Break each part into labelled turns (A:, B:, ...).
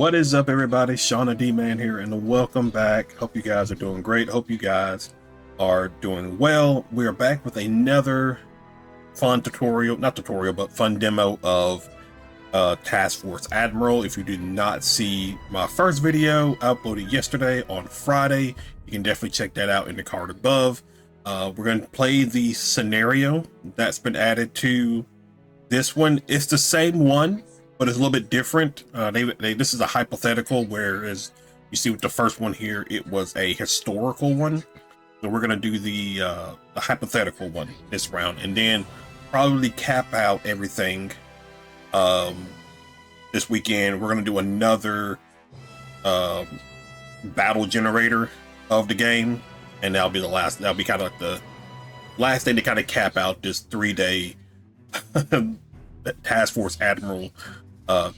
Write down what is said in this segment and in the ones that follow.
A: What is up, everybody? Shauna D-Man here, and welcome back. Hope you guys are doing great. Hope you guys are doing well. We are back with another fun tutorial, not tutorial, but fun demo of Task Force Admiral. If you did not see my first video uploaded yesterday on Friday, you can definitely check that out in the card above. We're going to play the scenario that's been added to this one. It's the same one, but it's a little bit different. This is a hypothetical, whereas you see with the first one here, it was a historical one. So we're gonna do the hypothetical one this round, and then probably cap out everything this weekend. We're gonna do another battle generator of the game, and that'll be the last. That'll be kind of like the last thing to kind of cap out this 3-day Task Force Admiral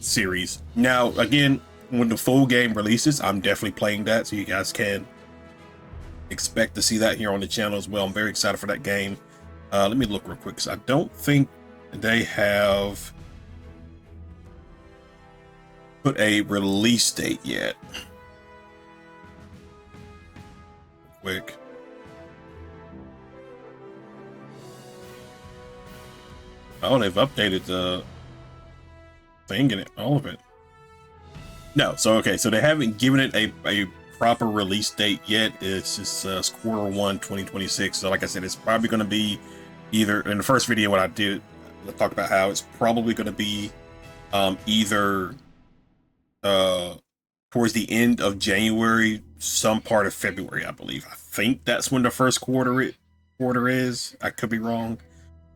A: series. Now, again, when the full game releases, I'm definitely playing that, so you guys can expect to see that here on the channel as well. I'm very excited for that game. Let me look real quick, because I don't think they have put a release date yet. Quick. Oh, they've updated the thing in it, all of it. No, so okay, so they haven't given it a proper release date yet. It's just Q1 2026. So like I said, it's probably going to be either in the first video what I talked about how it's probably going to be either towards the end of January, some part of February, I believe. I think that's when the first quarter is. I could be wrong,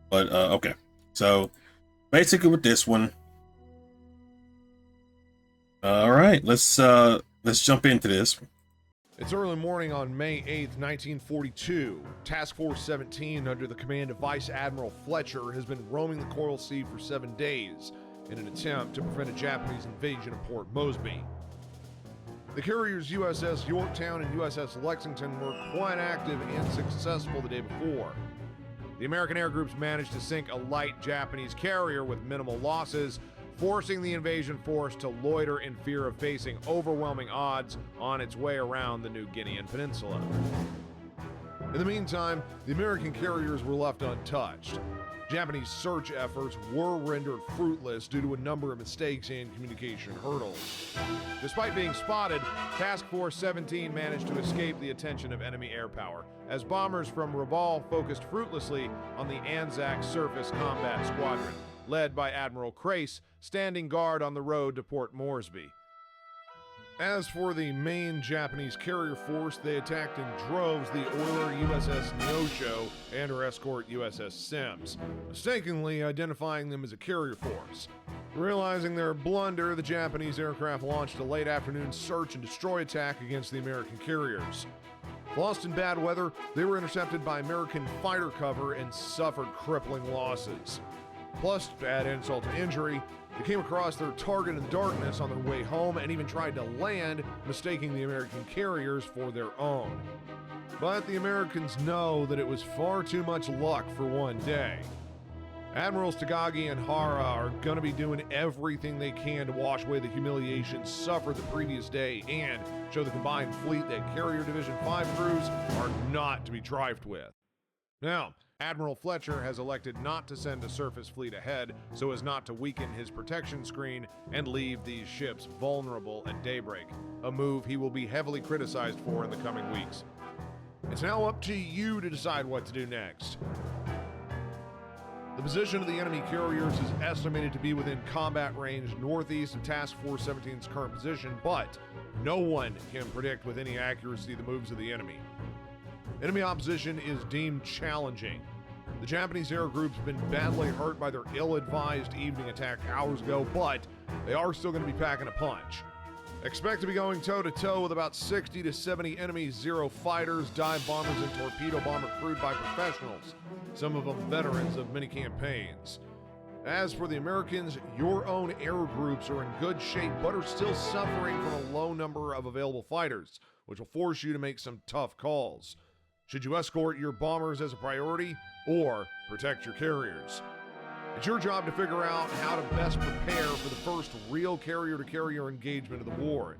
A: but okay. So basically with this one, all right, let's jump into this.
B: It's early morning on May 8th, 1942. Task Force 17, under the command of Vice Admiral Fletcher, has been roaming the Coral Sea for 7 days in an attempt to prevent a Japanese invasion of Port Moresby. The carriers USS Yorktown and USS Lexington were quite active and successful the day before. The American air groups managed to sink a light Japanese carrier with minimal losses, forcing the invasion force to loiter in fear of facing overwhelming odds on its way around the New Guinean Peninsula. In the meantime, the American carriers were left untouched. Japanese search efforts were rendered fruitless due to a number of mistakes and communication hurdles. Despite being spotted, Task Force 17 managed to escape the attention of enemy air power, as bombers from Rabaul focused fruitlessly on the Anzac Surface Combat Squadron, led by Admiral Crace, standing guard on the road to Port Moresby. As for the main Japanese carrier force, they attacked in droves the oiler USS Neosho and her escort USS Sims, mistakenly identifying them as a carrier force. Realizing their blunder, the Japanese aircraft launched a late afternoon search and destroy attack against the American carriers. Lost in bad weather, they were intercepted by American fighter cover and suffered crippling losses. Plus, to add insult to injury, they came across their target in darkness on their way home and even tried to land, mistaking the American carriers for their own. But the Americans know that it was far too much luck for one day. Admirals Tagagi and Hara are going to be doing everything they can to wash away the humiliation suffered the previous day and show the combined fleet that Carrier Division 5 crews are not to be trifled with. Now, Admiral Fletcher has elected not to send a surface fleet ahead so as not to weaken his protection screen and leave these ships vulnerable at daybreak, a move he will be heavily criticized for in the coming weeks. It's now up to you to decide what to do next. The position of the enemy carriers is estimated to be within combat range northeast of Task Force 17's current position, but no one can predict with any accuracy the moves of the enemy. Enemy opposition is deemed challenging. The Japanese air group's been badly hurt by their ill-advised evening attack hours ago, but they are still going to be packing a punch. Expect to be going toe-to-toe with about 60 to 70 enemy Zero fighters, dive bombers, and torpedo bomber crewed by professionals, some of them veterans of many campaigns. As for the Americans, your own air groups are in good shape, but are still suffering from a low number of available fighters, which will force you to make some tough calls. Should you escort your bombers as a priority, or protect your carriers? It's your job to figure out how to best prepare for the first real carrier-to-carrier engagement of the war.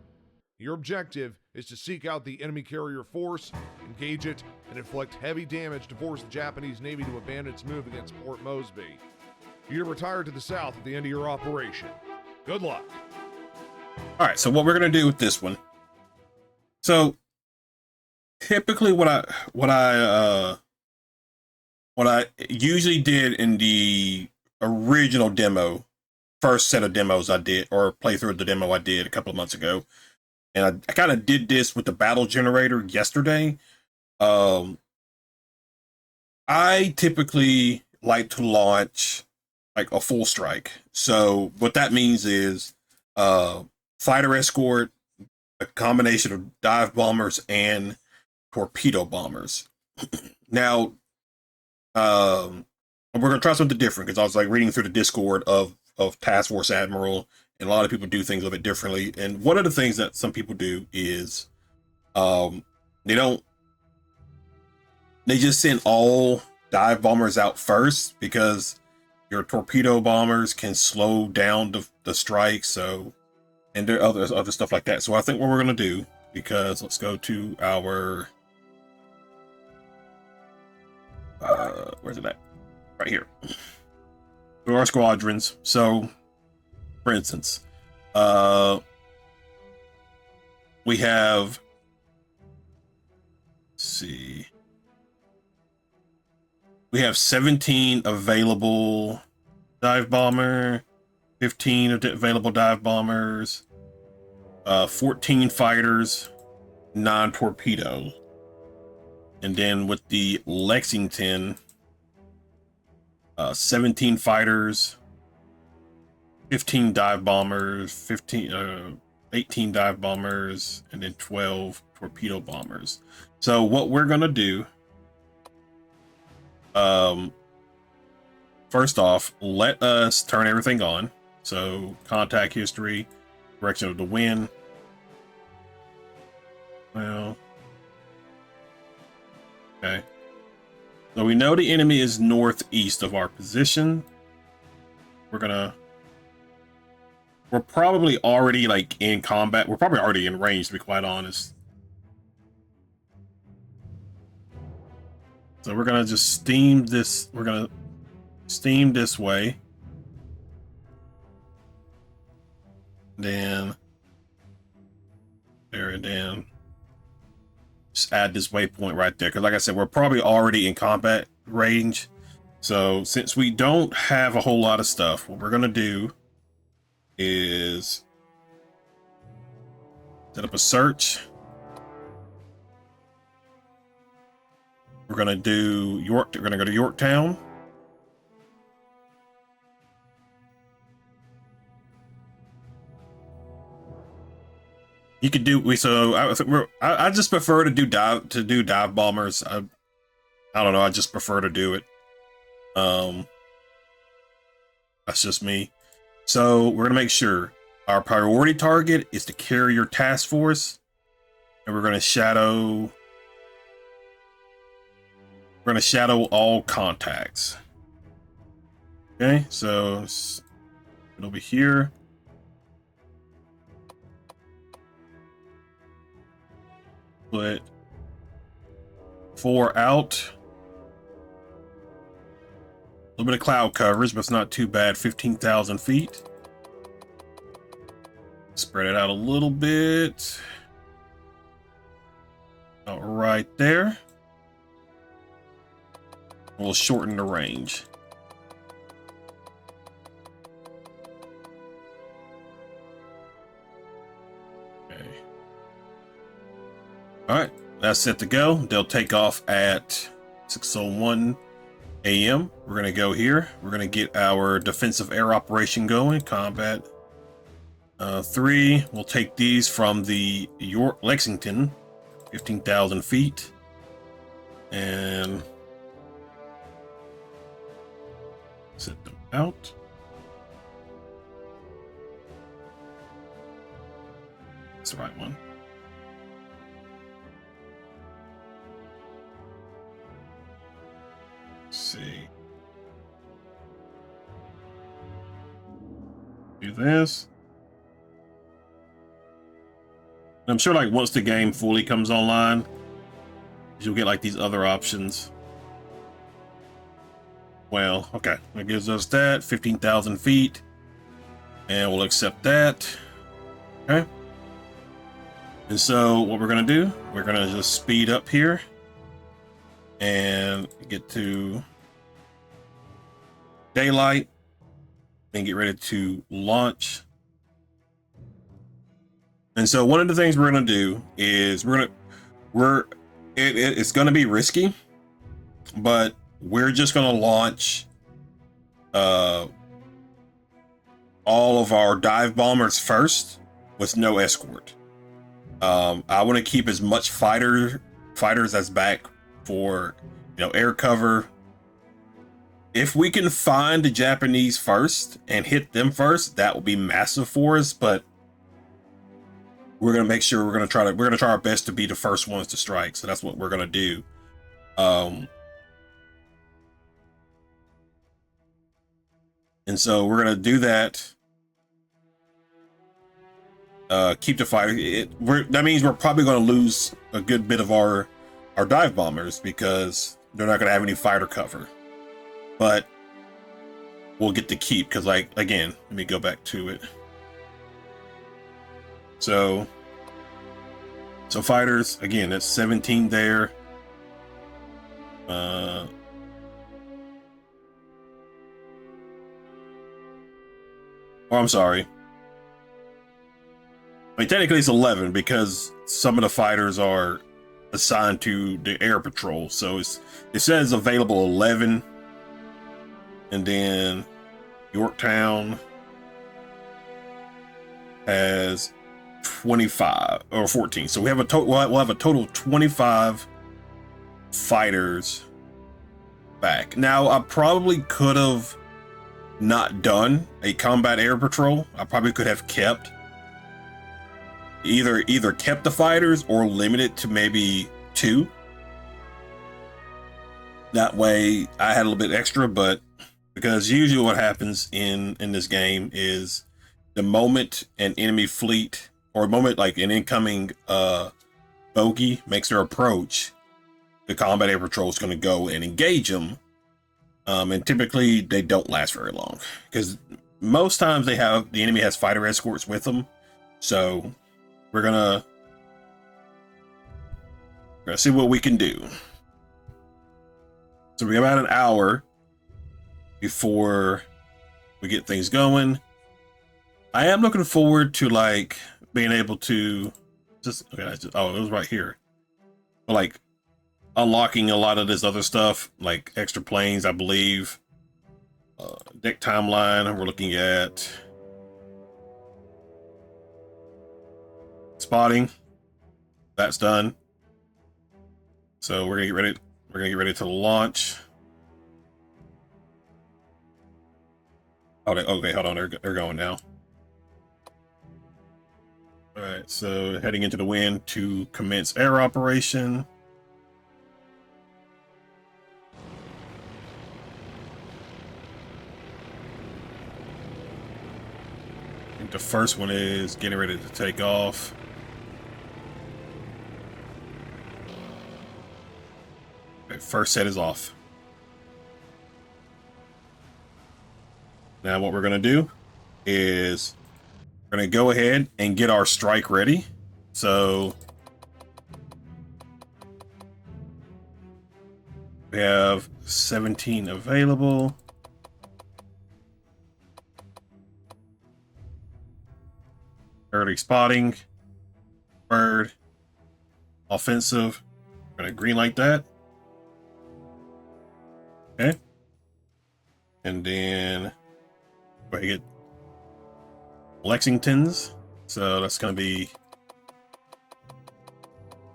B: Your objective is to seek out the enemy carrier force, engage it, and inflict heavy damage to force the Japanese Navy to abandon its move against Port Moresby. You're retired to the south at the end of your operation. Good luck.
A: All right, so what we're gonna do with this one. So typically, what I usually did in the original demo, first set of demos I did, or playthrough of the demo I did a couple of months ago, and I kind of did this with the battle generator yesterday. I typically like to launch like a full strike. So what that means is fighter escort, a combination of dive bombers and torpedo bombers. Now, we're gonna try something different because I was like reading through the Discord of Task Force Admiral, and a lot of people do things a little bit differently. And one of the things that some people do is they don't they just send all dive bombers out first because your torpedo bombers can slow down the strike. So, and there are other stuff like that. So I think what we're gonna do, because let's go to our where's it at? Right here. To our squadrons. So, for instance, we have, let's see, we have 17 available dive bomber, 15 available dive bombers, 14 fighters, 9 torpedoes. And then with the Lexington, 17 fighters, 15 dive bombers, 18 dive bombers, and then 12 torpedo bombers. So what we're gonna do, first off, let us turn everything on. So contact history, direction of the wind. Well, okay. So we know the enemy is northeast of our position. We're probably already like in combat. We're probably already in range, to be quite honest. So we're gonna just steam this. We're gonna steam this way. Then there, and then just add this waypoint right there. Because like I said, we're probably already in combat range. So since we don't have a whole lot of stuff, what we're gonna do is set up a search. We're gonna do York. We're gonna go to Yorktown. You could do I just prefer to do dive bombers. I don't know. I just prefer to do it. That's just me. So we're gonna make sure our priority target is the carrier task force, and we're gonna shadow all contacts. Okay, so it'll be here. Put 4 out. A little bit of cloud coverage, but it's not too bad. 15,000 feet. Spread it out a little bit. All right there. We'll shorten the range. Okay. All right, that's set to go. They'll take off at 6:01 a.m. We're gonna go here. We're gonna get our defensive air operation going. Combat 3. We'll take these from the Lexington, 15,000 feet, and set them out. That's the right one. Let's see. Do this. I'm sure like once the game fully comes online, you'll get like these other options. Well, okay, that gives us that 15,000 feet, and we'll accept that. Okay. And so what we're gonna do, we're gonna just speed up here and get to daylight and get ready to launch. And so one of the things we're gonna do is it's gonna be risky, but we're just gonna launch all of our dive bombers first with no escort. I want to keep as much fighters as back for air cover. If we can find the Japanese first and hit them first, that will be massive for us. But we're gonna make sure we're gonna try our best to be the first ones to strike. So that's what we're gonna do. And so we're gonna do that. Keep the fighter. That means we're probably going to lose a good bit of our dive bombers because they're not going to have any fighter cover. But we'll get to keep because, like, again, let me go back to it. So fighters again. That's 17 there. Oh, I'm sorry. I mean, technically it's 11 because some of the fighters are assigned to the air patrol. So it says available 11, and then Yorktown has 25 or 14. So we have we'll have a total of 25 fighters back. Now I probably could have not done a combat air patrol. I probably could have kept either kept the fighters or limited to maybe 2. That way I had a little bit extra, but because usually what happens in this game is the moment an enemy fleet or a moment like an incoming bogey makes their approach, the combat air patrol is going to go and engage them. And typically they don't last very long because most times the enemy has fighter escorts with them. So we're gonna see what we can do. So we have about an hour before we get things going. I am looking forward to like being able to oh, it was right here. But like unlocking a lot of this other stuff, like extra planes, I believe. Deck timeline, we're looking at spotting. That's done. So we're gonna get ready. We're gonna get ready to launch. Oh, okay, hold on. They're going now. All right, so heading into the wind to commence air operation. I think the first one is getting ready to take off. Okay, first set is off. Now what we're going to do is we're going to go ahead and get our strike ready. So we have 17 available. Early spotting, bird, offensive. We're going to green light that. Okay. And then we're going to get Lexingtons. So that's going to be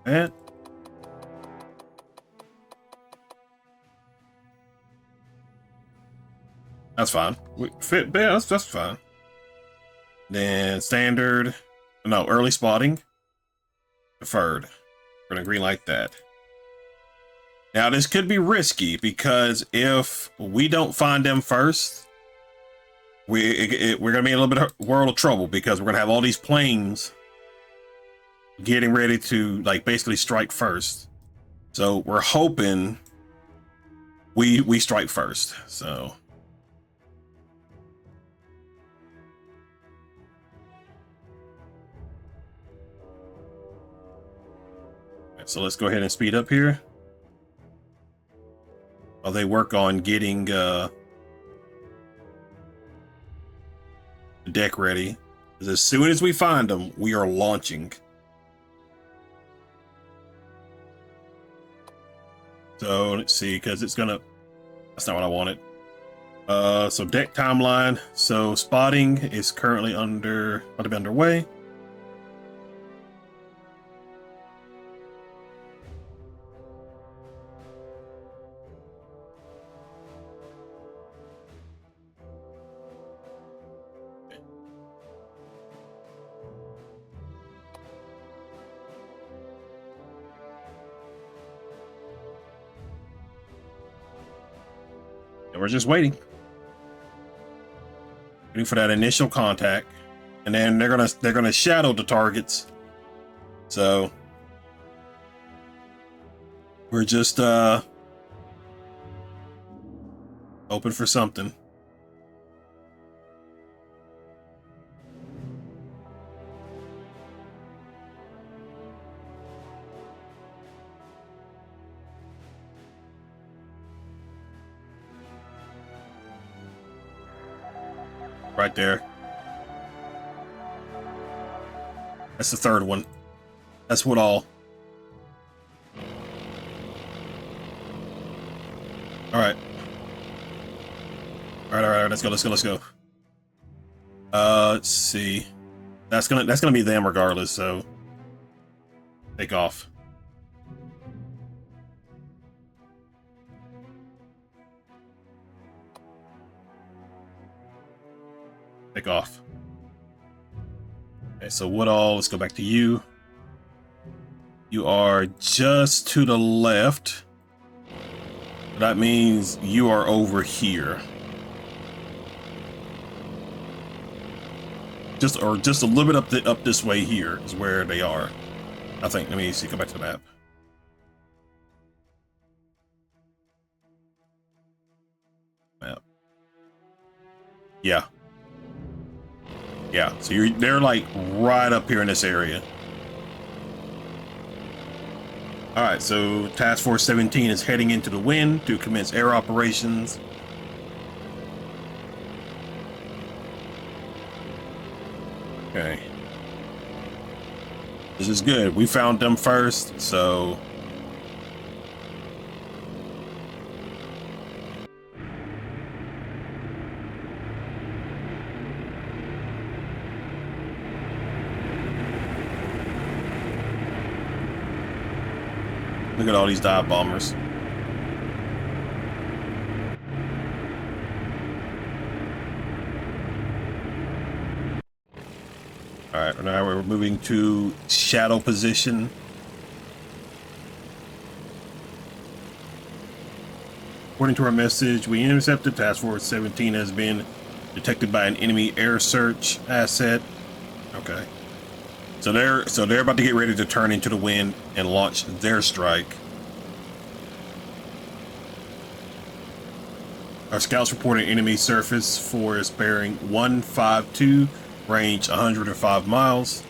A: that. That's fine. Yeah, that's fine. Then standard, no, early spotting, deferred. We're gonna green light that. Now this could be risky because if we don't find them first, we're gonna be in a little bit of world of trouble because we're gonna have all these planes getting ready to like basically strike first. So we're hoping we strike first. So let's go ahead and speed up here while they work on getting the deck ready. Because as soon as we find them, we are launching. So let's see, because it's gonna, that's not what I wanted. So deck timeline. So spotting is currently about to be underway. And we're just waiting for that initial contact, and then they're gonna shadow the targets. So we're just hoping for something. Right there. That's the third one. That's what all. All right. All right. Let's go. Let's see. That's gonna be them regardless. So take off. Take off. Okay, so Woodall, let's go back to you. You are just to the left. That means you are over here. Just a little bit up this way here is where they are. I think. Let me see. Go back to the map. Yeah. Yeah, so they're like right up here in this area. All right, so Task Force 17 is heading into the wind to commence air operations. Okay. This is good. We found them first, so look at all these dive bombers. All right, now we're moving to shadow position. According to our message, we intercepted. Task Force 17 has been detected by an enemy air search asset. Okay. So they're about to get ready to turn into the wind and launch their strike. Our scouts reported enemy surface force bearing 152, range 105 miles.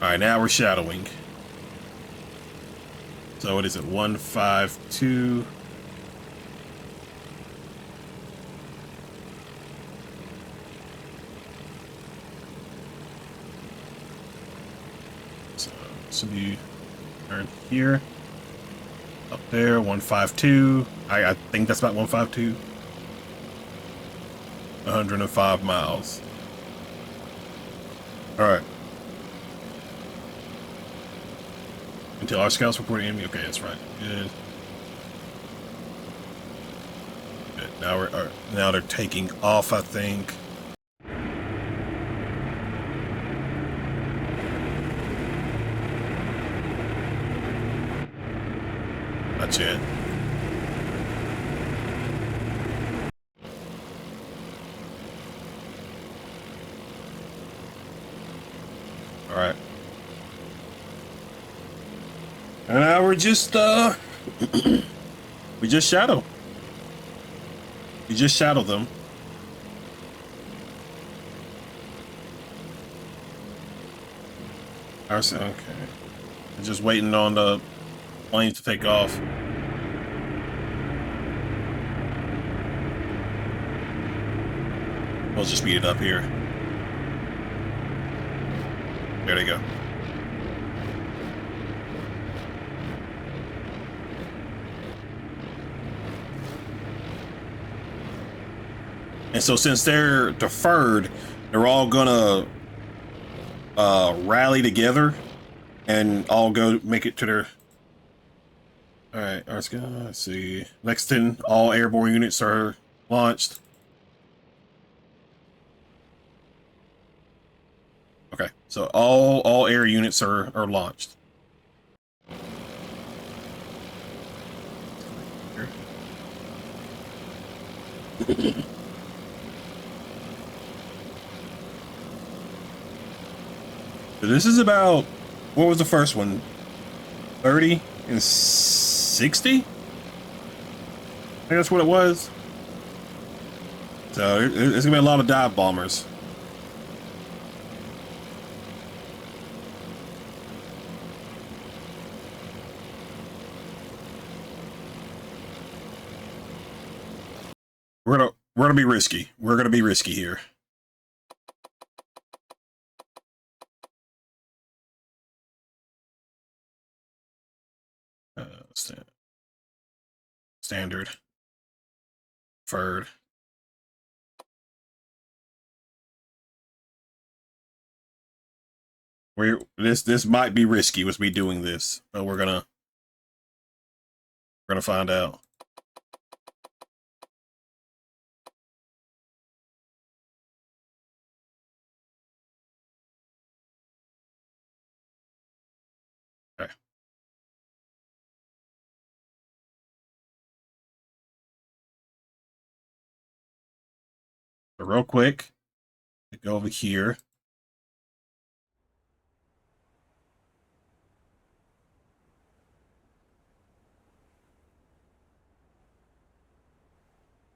A: All right, now we're shadowing. So what is it? 152. So you turn here, up there, 152. I think that's about 152. 105 miles. All right. Until our scouts report enemy. Okay, that's right. Good. Good. Now they're taking off, I think. Not yet. we're just we just shadow. We just shadow them. Okay. We're just waiting on the plane to take off. We'll just speed it up here. There they go. And so since they're deferred, they're all gonna rally together and all go make it to their... Alright, let's see. Lexington, all airborne units are launched. Okay, so all air units are launched. This is about, what was the first one? 30 and 60? I think that's what it was. So it's gonna be a lot of dive bombers. We're gonna be risky. We're gonna be risky here. Standard. Deferred. This might be risky with me doing this, but we're gonna find out. Okay. So real quick, go over here.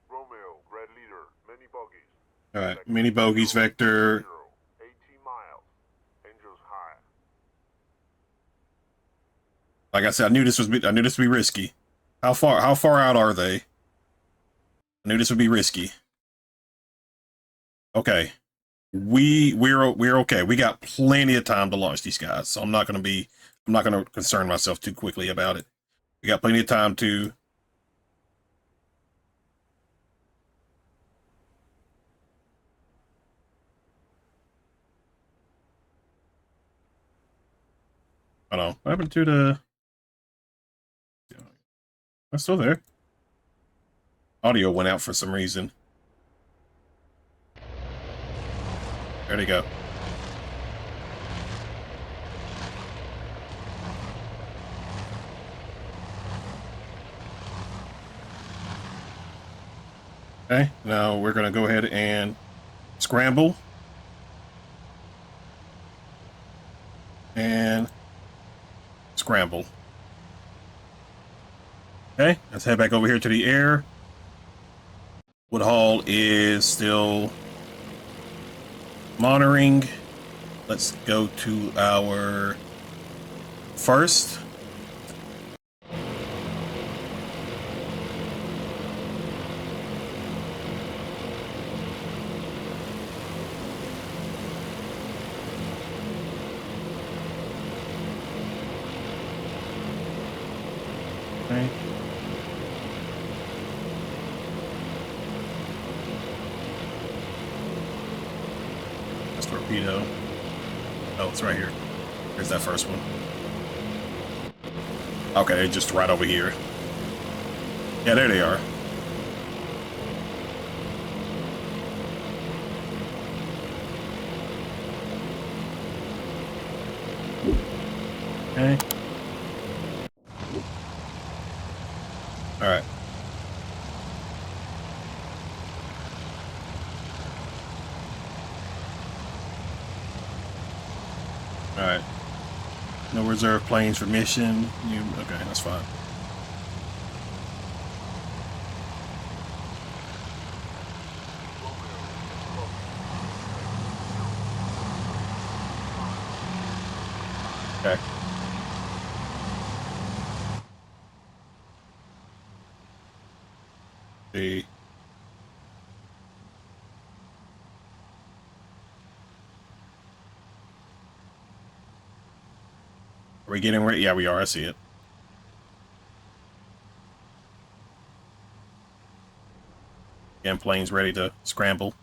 C: Romeo, Red Leader, mini bogies.
A: All right, mini bogies vector.
C: 18 miles. Angels high.
A: Like I said, I knew this would be risky. How far out are they? I knew this would be risky. Okay. We're okay. We got plenty of time to launch these guys, so I'm not gonna concern myself too quickly about it. We got plenty of time to... I don't know. What happened to the... I'm still there. Audio went out for some reason. There they go. Okay, now we're gonna go ahead and scramble. And scramble. Okay, let's head back over here to the air. Woodhall is still monitoring. Let's go to our first. Okay. That's torpedo. Oh, it's right here. Here's that first one. Okay, just right over here. Yeah, there they are. Okay. All right. All right. No reserve planes for mission. Okay, that's fine. Okay. See. Are we getting ready? Yeah, we are. I see it. Again, planes ready to scramble.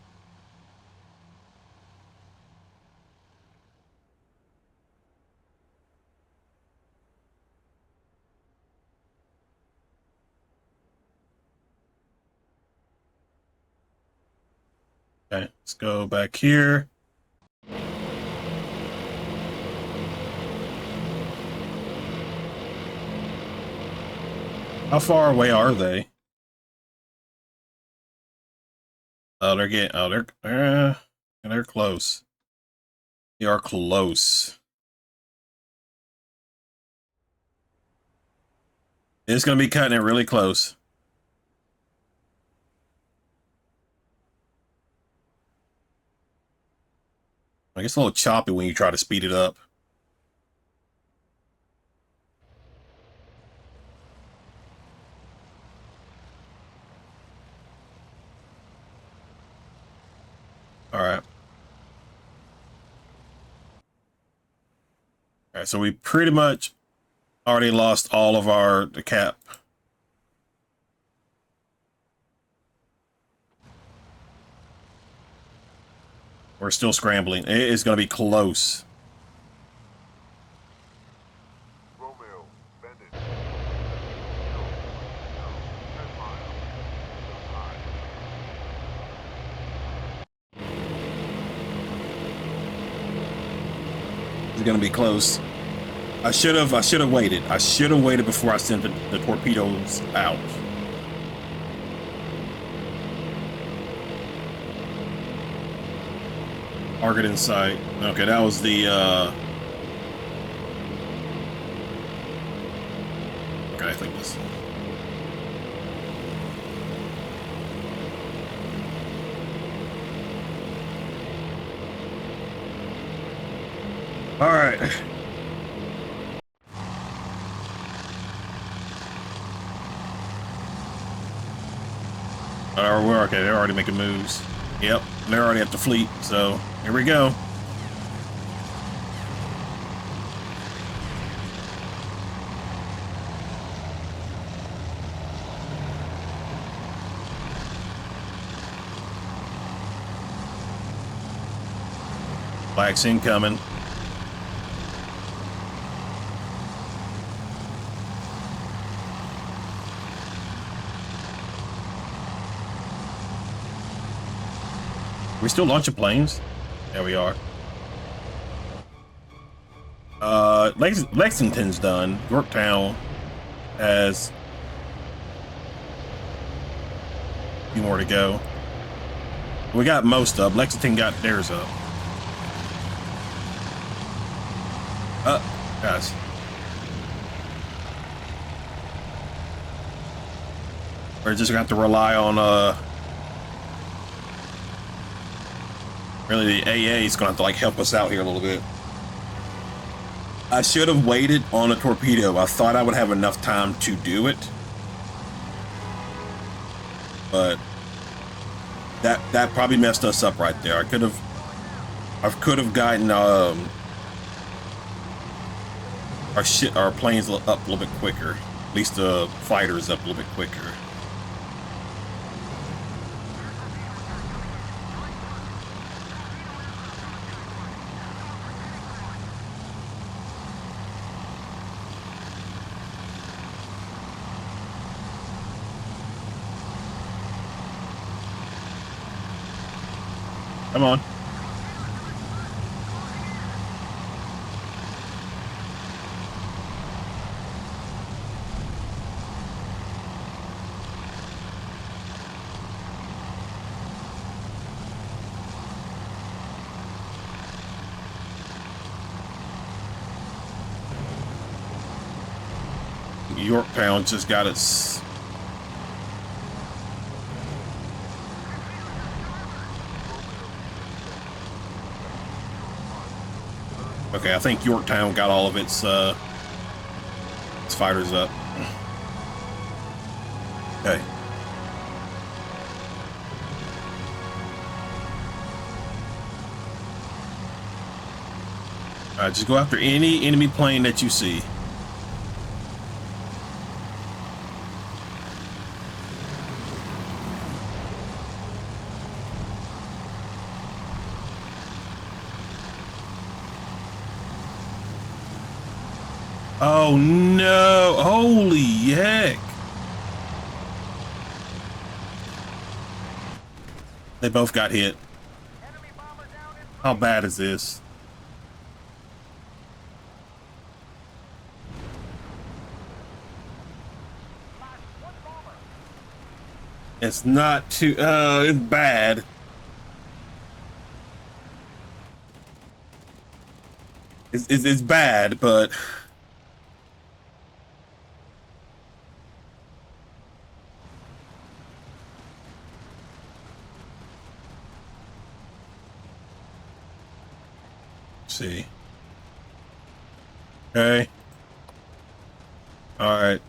A: Okay, let's go back here. How far away are they? Oh, they're getting. Oh, they're close. They are close. It's gonna be cutting it really close. I guess a little choppy when you try to speed it up. All right. All right, so we pretty much already lost all of the cap. We're still scrambling. It is going to be close.
C: Romeo, Bandit. 10 miles. High.
A: It's going to be close. I should have waited. I should have waited before I sent the torpedoes out. Target in sight. Okay, that was the okay, I think this. All right. We're okay. They're already making moves. Yep, they're already at the fleet. So here we go. Black's incoming. We still launching planes? There we are. Lexington's done. Yorktown has a few more to go. We got most of. Lexington got theirs up. Guys. We're just gonna have to rely on really the AA is gonna have to like help us out here a little bit. I should have waited on a torpedo. I thought I would have enough time to do it, but that probably messed us up right there. I could have gotten our planes up a little bit quicker. At least the fighters up a little bit quicker. Come on. Yorktown just got its... Okay, I think Yorktown got all of its fighters up. Okay. Alright, just go after any enemy plane that you see. Oh no! Holy heck! They both got hit. How bad is this? It's not too, it's bad. It's bad, but let's see. Okay. All right.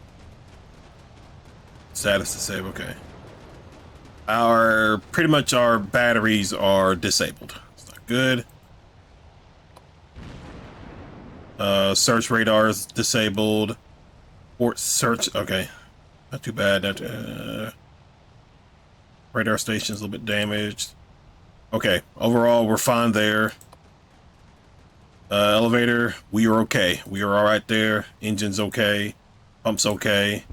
A: Status disabled. Okay. Pretty much our batteries are disabled. It's not good. Search radar is disabled. Port search. Okay. Not too bad. Radar station's a little bit damaged. Okay. Overall, we're fine there. Elevator, we are okay. We are all right there. Engine's okay. Pump's okay.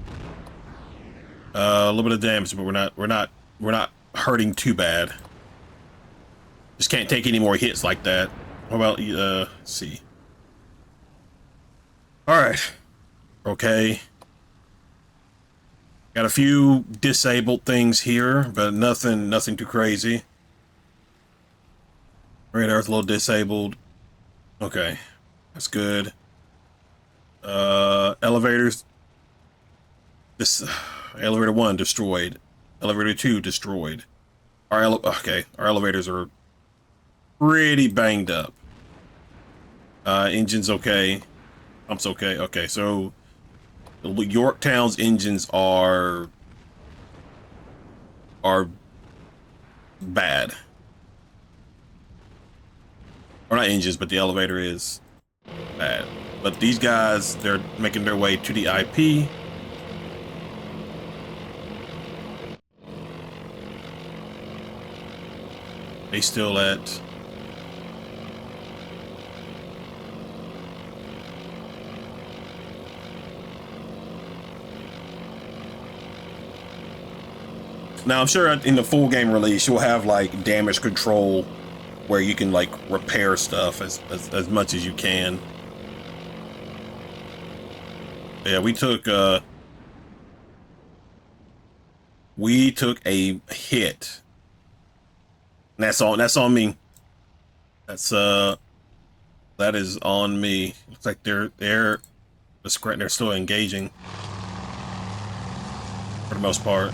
A: A little bit of damage, but we're not hurting too bad. Just can't take any more hits like that. What about let's see. All right. Okay. Got a few disabled things here, but nothing too crazy. Radar's a little disabled. Okay, that's good. Elevators. This elevator 1 destroyed. Elevator 2 destroyed. Our elevators are pretty banged up. Engine's okay. Pump's okay. Okay, so Yorktown's engines are bad. Or not engines, but the elevator is bad. But these guys, they're making their way to the IP. They still at... Now, I'm sure in the full game release, you'll have like damage control where you can like repair stuff as much as you can. Yeah, we took a hit. And that's on me. That is on me. Looks like they're still engaging for the most part.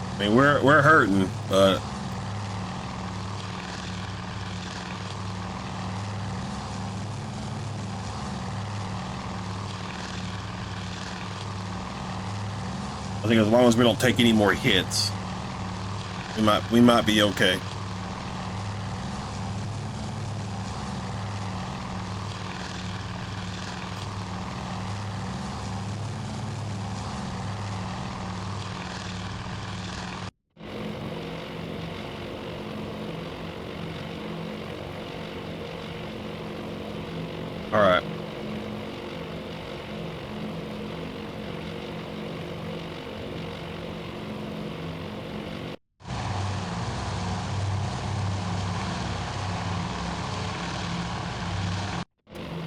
A: I mean, we're hurting, but I think as long as we don't take any more hits, we might be okay. All right.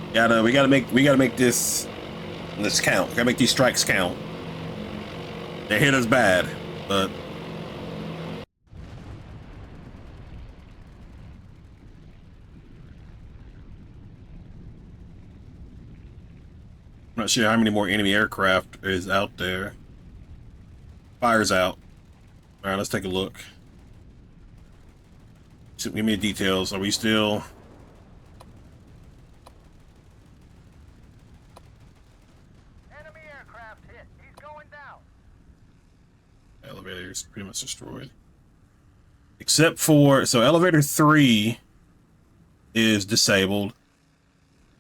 A: We gotta make this count. We gotta make these strikes count. They hit us bad, but I'm not sure how many more enemy aircraft is out there. Fire's out. All right, let's take a look. So give me the details. Are we still?
D: Enemy aircraft hit. He's going down.
A: Elevator's pretty much destroyed. Except for, so elevator 3 is disabled.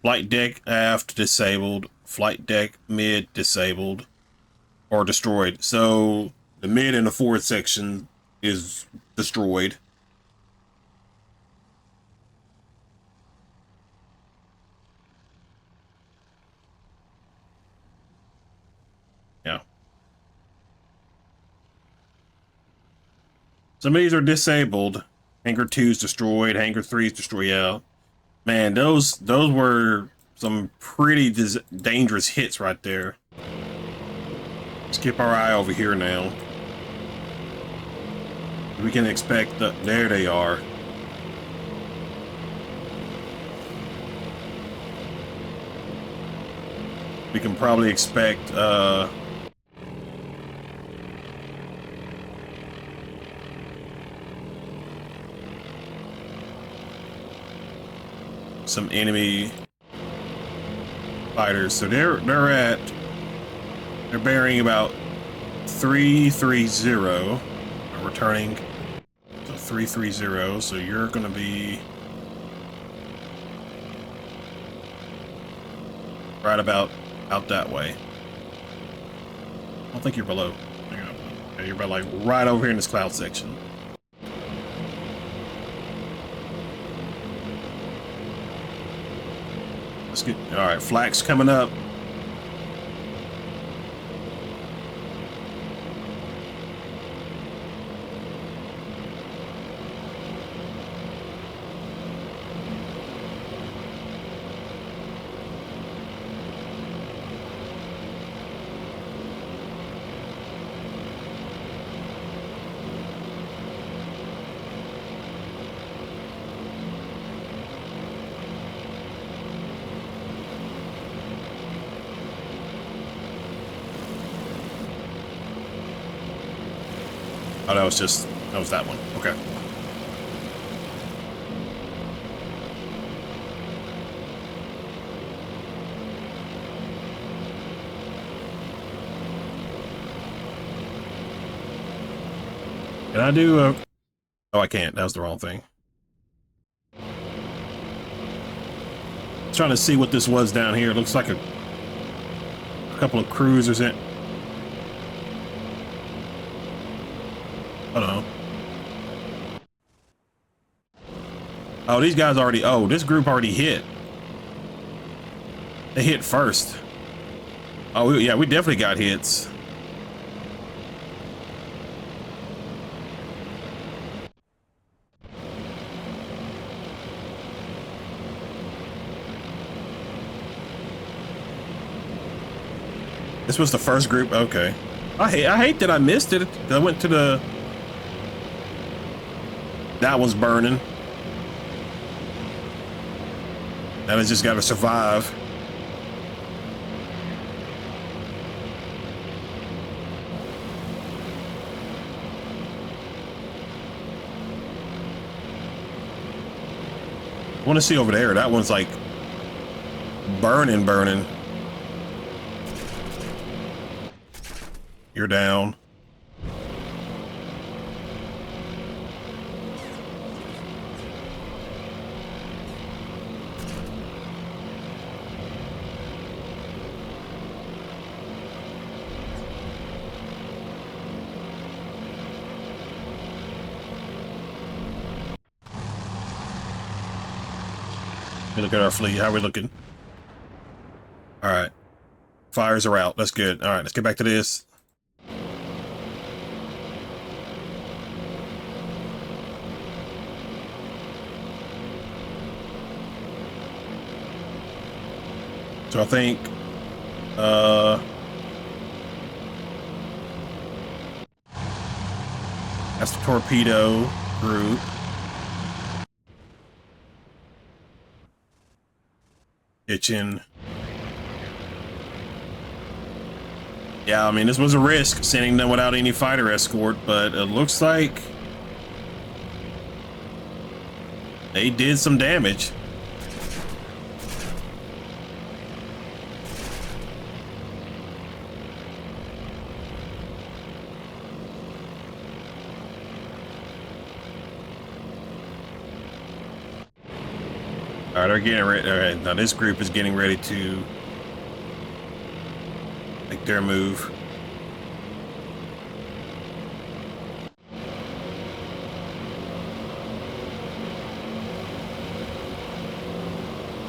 A: Flight deck aft disabled. Flight deck mid disabled. Or destroyed. So the mid and the forward section is destroyed. Yeah. Some of these are disabled. Hangar 2's destroyed. Hangar 3's destroyed. Yeah. Man, those were some pretty dangerous hits right there. Let's keep our eye over here now. We can expect that. There they are. We can probably expect some enemy fighters. So they're bearing about 330. Returning to 330. So you're gonna be right about out that way. I don't think you're below. Yeah, you're about like right over here in this cloud section. Let's get, all right, flak's coming up. Oh, that was that one. Okay. Can I do a... Oh, I can't. That was the wrong thing. Trying to see what this was down here. It looks like a couple of cruisers in... I don't know. Oh, these guys already... Oh, this group already hit. They hit first. Oh, yeah, we definitely got hits. This was the first group? Okay. I hate that I missed it. I went to the... That one's burning. Now it's just gotta survive. I want to see over there. That one's like burning. You're down. Look at our fleet. How are we looking? All right. Fires are out. That's good. All right, let's get back to this. So I think that's the torpedo group. Kitchen. Yeah, I mean, this was a risk sending them without any fighter escort, but it looks like they did some damage. All right, they're getting ready. All right, now this group is getting ready to make their move.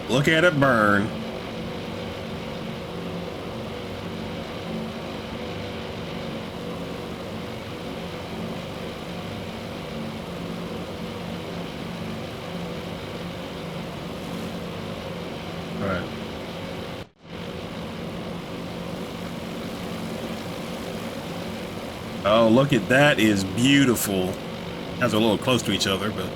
A: Look at it burn. All right. Oh, look at that, is beautiful. Guys are a little close to each other, but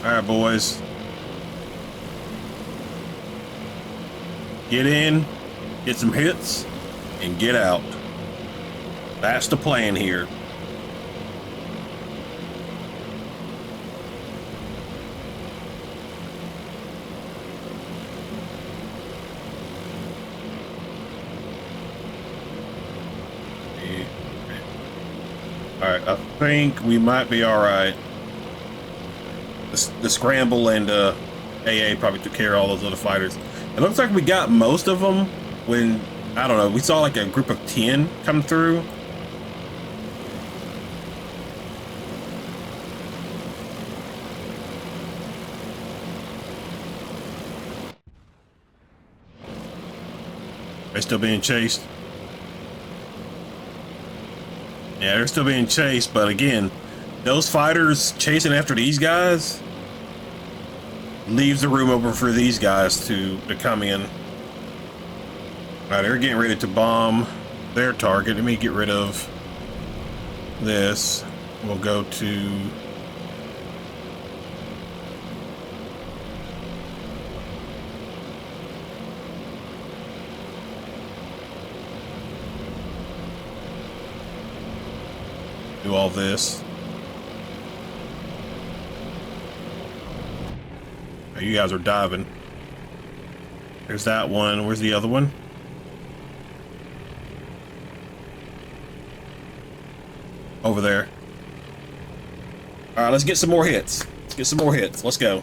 A: all right, boys. Get in, get some hits, and get out. That's the plan here. All right, I think we might be all right. The scramble and AA probably took care of all those other fighters. It looks like we got most of them when, I don't know, we saw like a group of 10 come through. They're still being chased. Yeah, they're still being chased, but again, those fighters chasing after these guys leaves the room open for these guys to come in. All right, they're getting ready to bomb their target. Let me get rid of this. We'll go to do all this. You guys are diving. There's that one. Where's the other one? Over there. All right, let's get some more hits. Let's get some more hits. Let's go.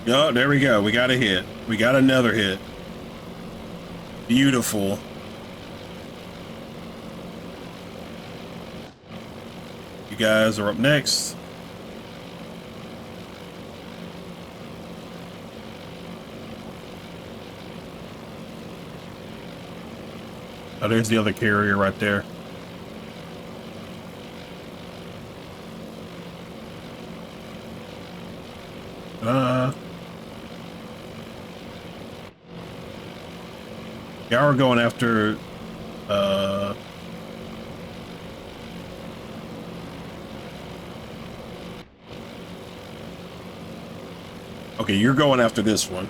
A: Oh, there we go. We got a hit. We got another hit. Beautiful. You guys are up next. Oh, there's the other carrier right there. Yeah, we're going after, okay, you're going after this one.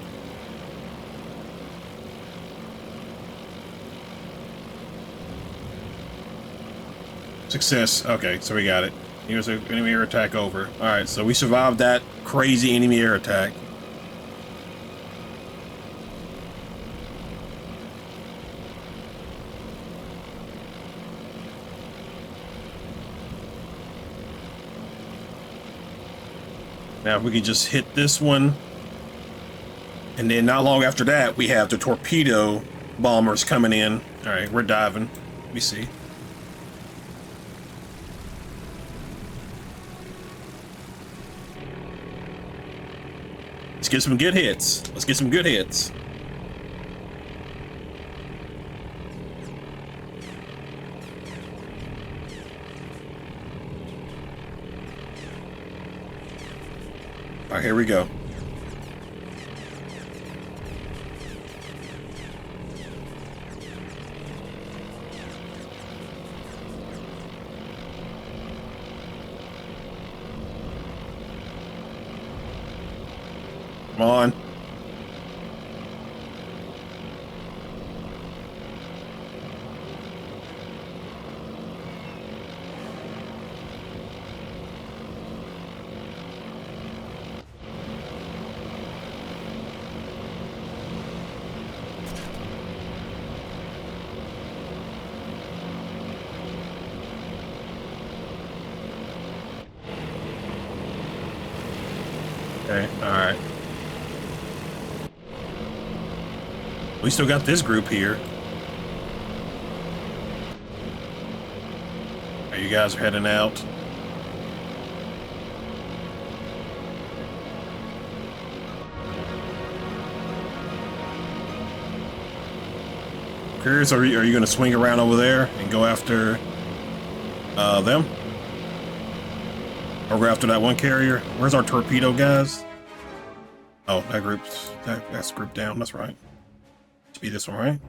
A: Success. Okay, so we got it. Here's an enemy air attack over. All right, so we survived that crazy enemy air attack. Now, if we can just hit this one. And then not long after that, we have the torpedo bombers coming in. All right, we're diving. Let me see. Let's get some good hits. Let's get some good hits. All right, here we go. Come on. Okay, all right. We still got this group here. You guys are heading out. Curious, are you going to swing around over there and go after them? Or go after that one carrier? Where's our torpedo guys? Oh, that's group down. That's right. Should be this one, right?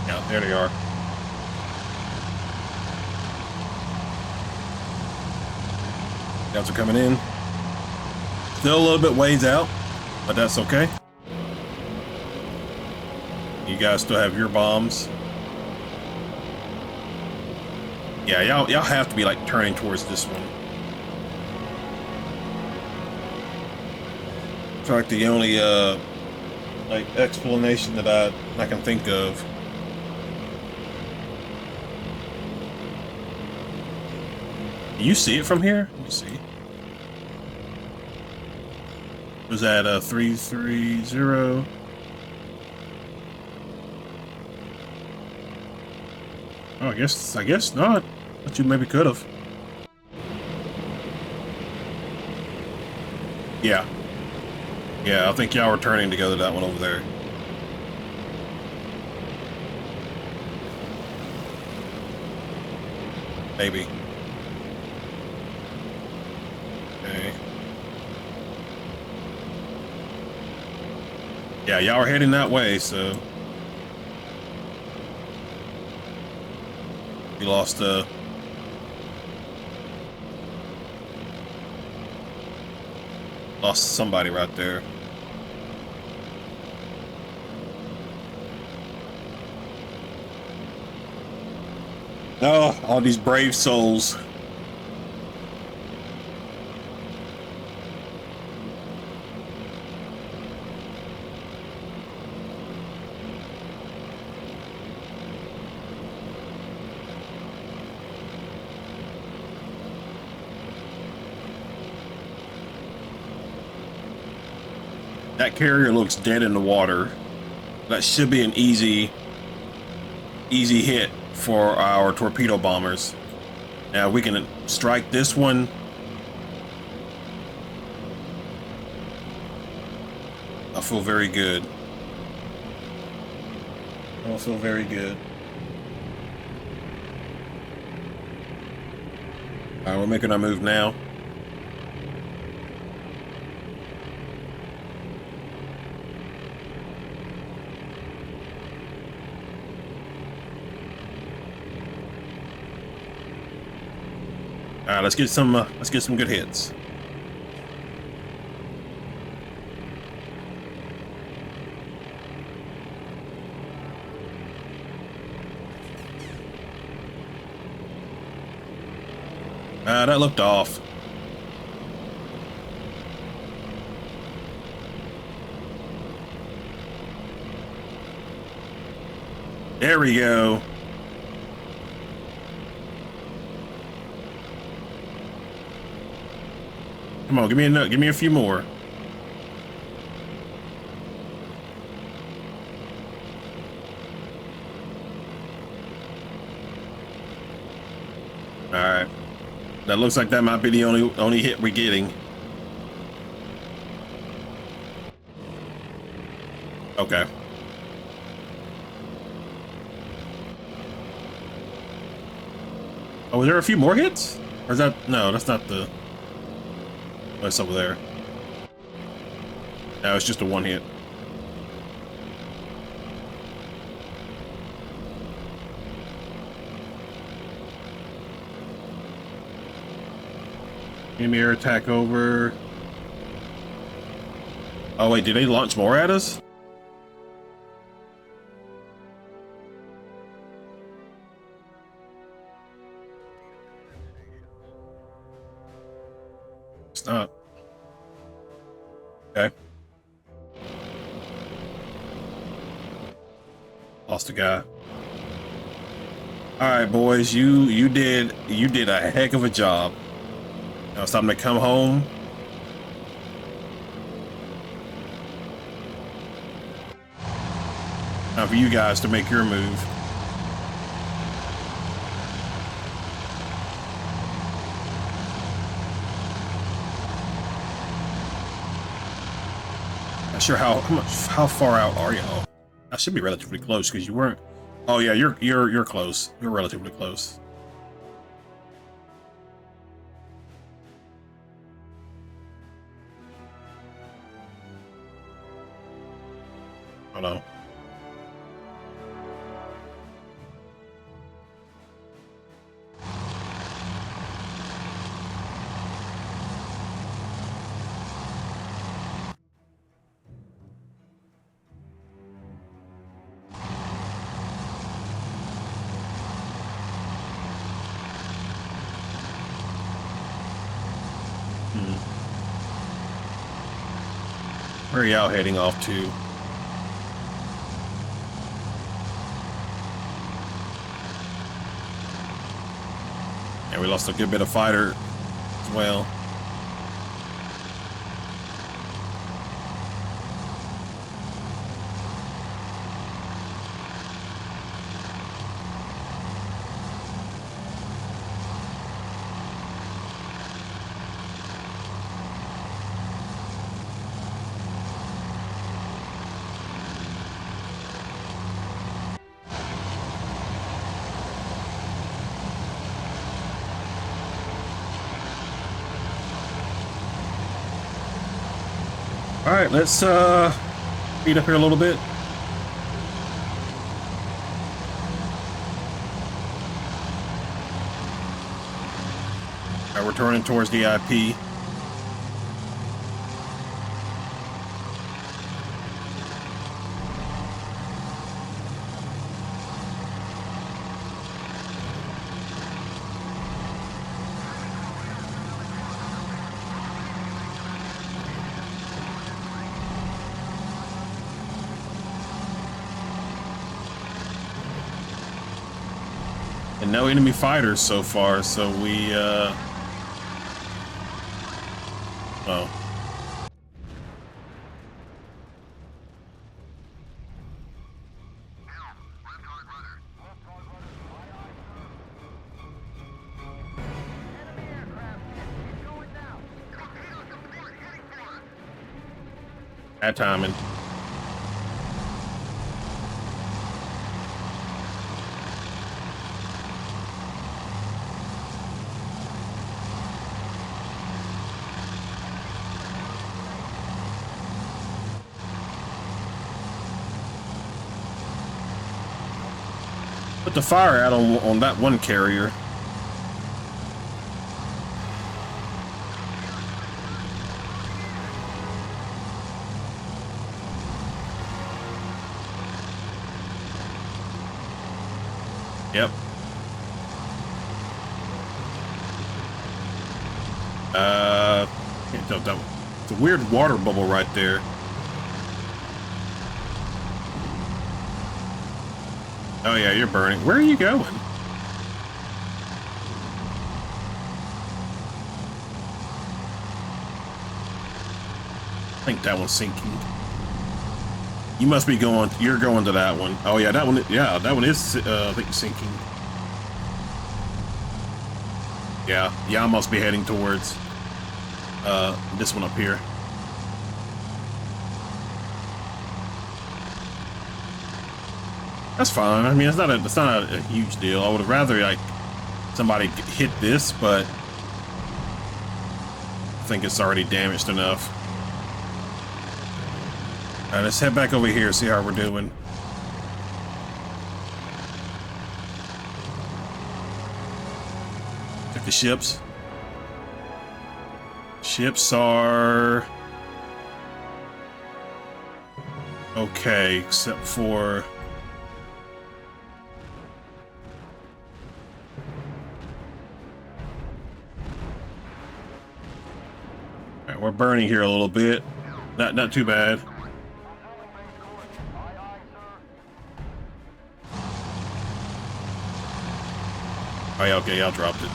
A: Yeah, there they are. Guys are coming in. Still a little bit ways out, but that's okay. You guys still have your bombs. Yeah, y'all have to be like turning towards this one. It's like the only like explanation that I can think of. Can you see it from here? Let me see. Was that 330? Oh, I guess not. But you maybe could have. Yeah. Yeah, I think y'all were turning to go to that one over there. Maybe. Okay. Yeah, y'all are heading that way, so we lost somebody right there. Oh, all these brave souls. That carrier looks dead in the water. That should be an easy hit for our torpedo bombers. Now we can strike this one. I feel very good. I feel very good. All right, we're making our move now. All right, let's get some good hits. That looked off. There we go. Come on, give me a few more. All right. That looks like that might be the only hit we're getting. Okay. Oh, was there a few more hits? Or is that... No, that's not the... What's over there? No, it's just a one hit. Enemy air attack over. Oh wait, did they launch more at us? It's not. Okay. Lost a guy. All right, boys, you did a heck of a job. Now it's time to come home. Time for you guys to make your move. Not sure how far out are y'all? I should be relatively close because you weren't. Oh yeah, you're close. You're relatively close. Oh no. Where are y'all heading off to? And we lost a good bit of fighter as well. All right, let's speed up here a little bit. All right, we're turning towards the IP. And no enemy fighters so far, so we, oh.
D: Enemy aircraft hit. He's going down.
A: Bad timing. Put the fire out on that one carrier. Yep. It's a weird water bubble right there. Oh yeah, you're burning. Where are you going? think that one's sinking. You must be going, you're going to that one. Oh yeah, that one is, I think, sinking. Yeah, I must be heading towards, this one up here. That's fine. I mean, it's not a huge deal. I would rather, like, somebody hit this, but I think it's already damaged enough. All right, let's head back over here, see how we're doing. Check the ships. Ships are okay, except for all right, we're burning here a little bit. Not too bad. Oh yeah, okay, I dropped it.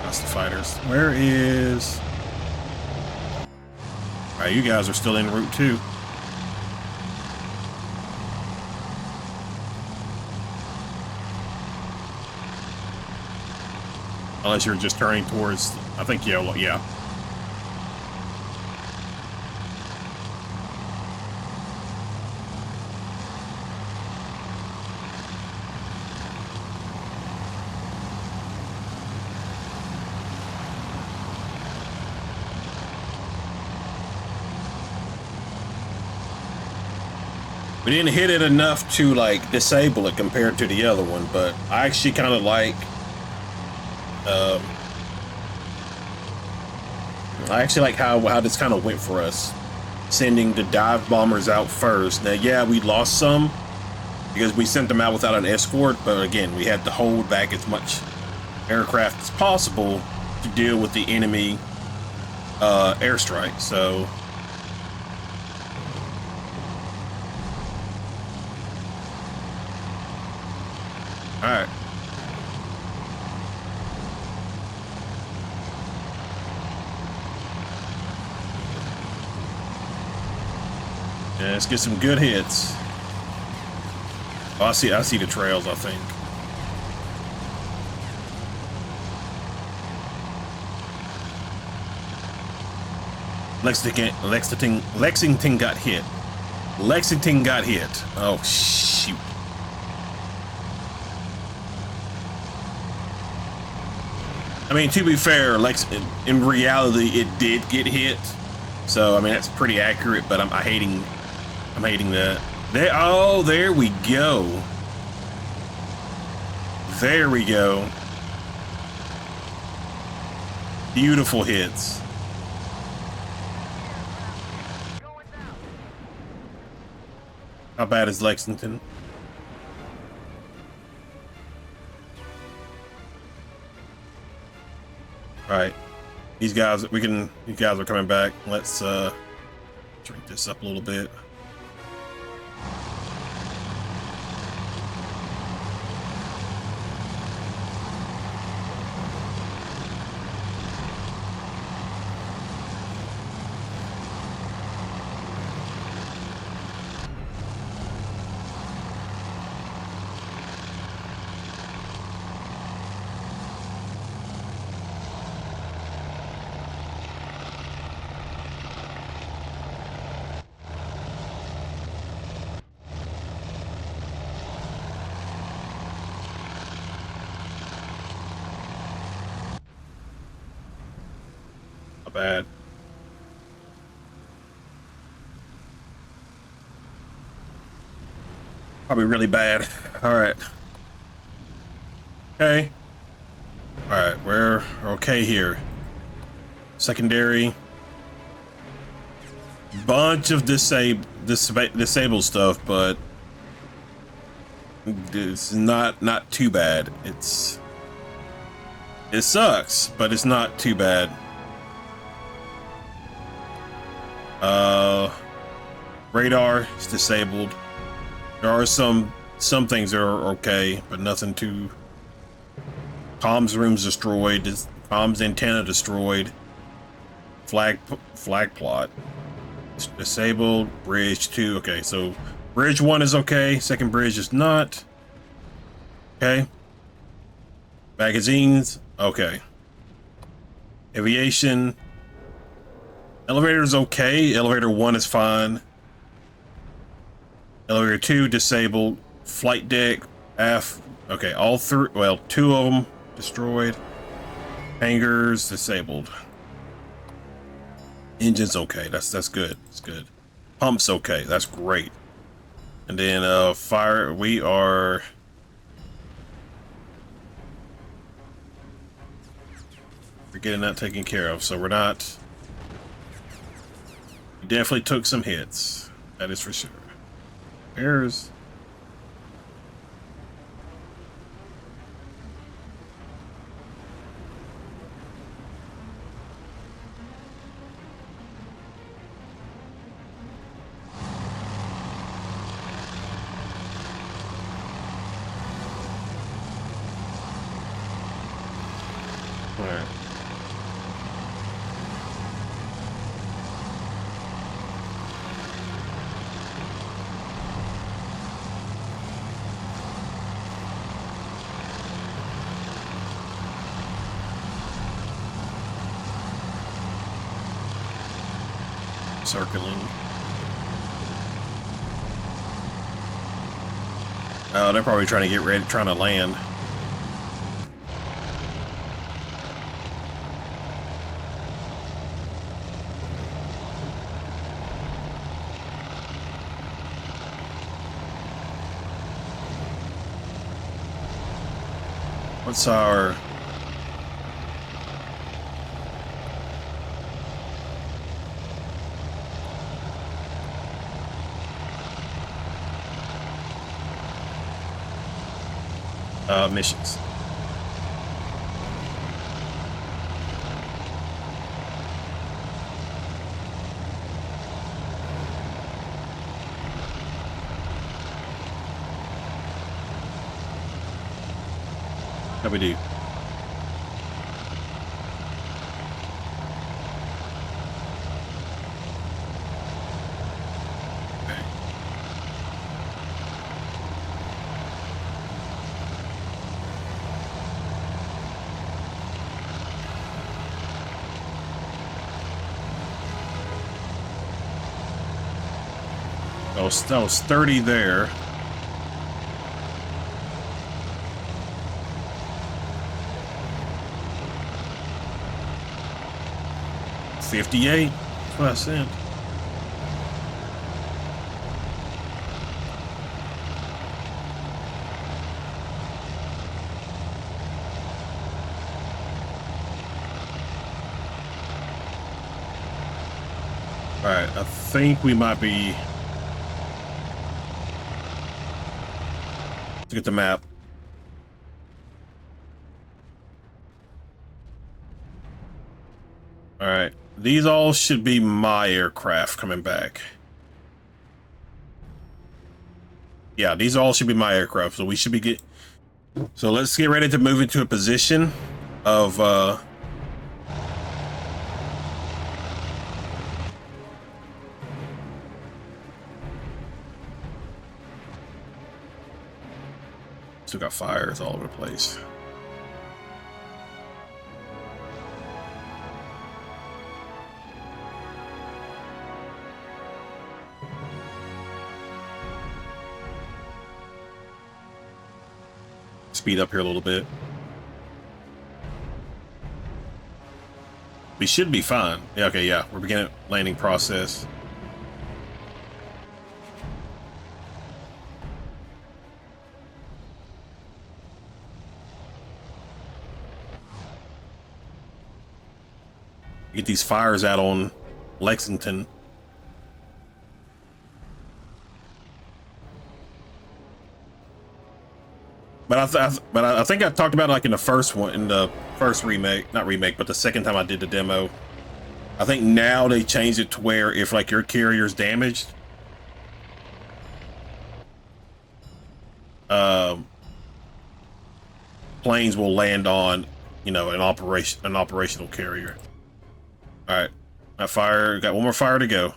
A: That's the fighters. Where is... Alright, you guys are still en route too. Unless you're just turning towards, I think, yeah, well, yeah. We didn't hit it enough to, like, disable it compared to the other one, but I actually kind of like... I actually like how this kind of went for us, sending the dive bombers out first. Now, yeah, we lost some because we sent them out without an escort, but again, we had to hold back as much aircraft as possible to deal with the enemy airstrike. So, all right. Yeah, let's get some good hits. Oh, I see the trails, I think. Lexington got hit. Lexington got hit. Oh, shoot. I mean, to be fair, in reality, it did get hit. So, I mean, that's pretty accurate, but I'm hating that. There we go. There we go. Beautiful hits. How bad is Lexington? All right. These guys are coming back. Let's drink this up a little bit. Bad. Probably really bad. All right. Okay. All right, we're okay here. Secondary. Bunch of disabled stuff, but it's not too bad. It sucks, but it's not too bad. Radar is disabled. There are some things that are okay, but nothing too. Comms room's destroyed. Comms antenna destroyed. Flag plot disabled. Bridge 2. Okay, so bridge 1 is okay. Second bridge is not. Okay. Magazines. Okay. Aviation. Elevator is okay. Elevator 1 is fine. Elevator 2 disabled. Flight deck. Aft. Okay, all three. Well, 2 of them destroyed. Hangars disabled. Engine's okay. That's good. That's good. Pumps okay. That's great. And then fire. We're getting that taken care of. So we're not. We definitely took some hits. That is for sure. There's. Alright. Circling. Oh, they're probably trying to get ready, trying to land. What's our... missions? How we do? That was 30 there. $58. That's what I said. All right, I think we might be. Look at the map. All right, these all should be my aircraft coming back. Yeah, these all should be my aircraft, so we should be So let's get ready to move into a position of still got fires all over the place. Speed up here a little bit. We should be fine. Yeah, okay, yeah. We're beginning landing process. Get these fires out on Lexington. But I think I talked about it like in the first one, in the first remake, not remake, but the second time I did the demo. I think now they changed it to where if like your carrier's damaged, um, planes will land on, you know, an operational carrier. All right, that fire got one more fire to go.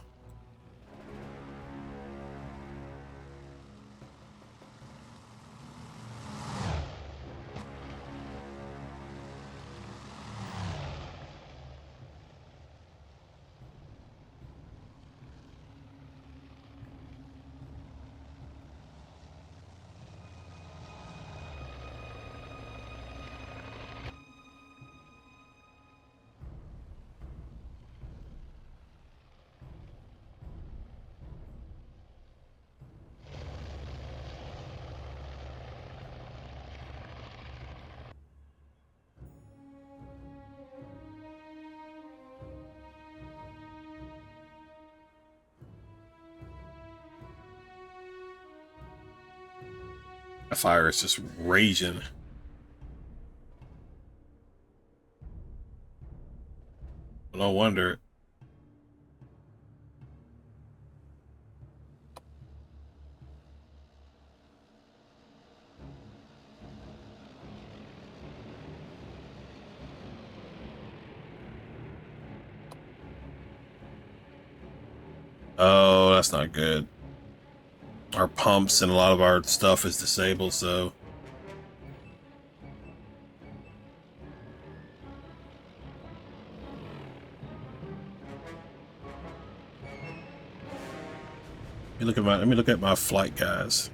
A: The fire is just raging. No wonder. Oh, that's not good. Our pumps and a lot of our stuff is disabled, so. Let me look at my flight guys.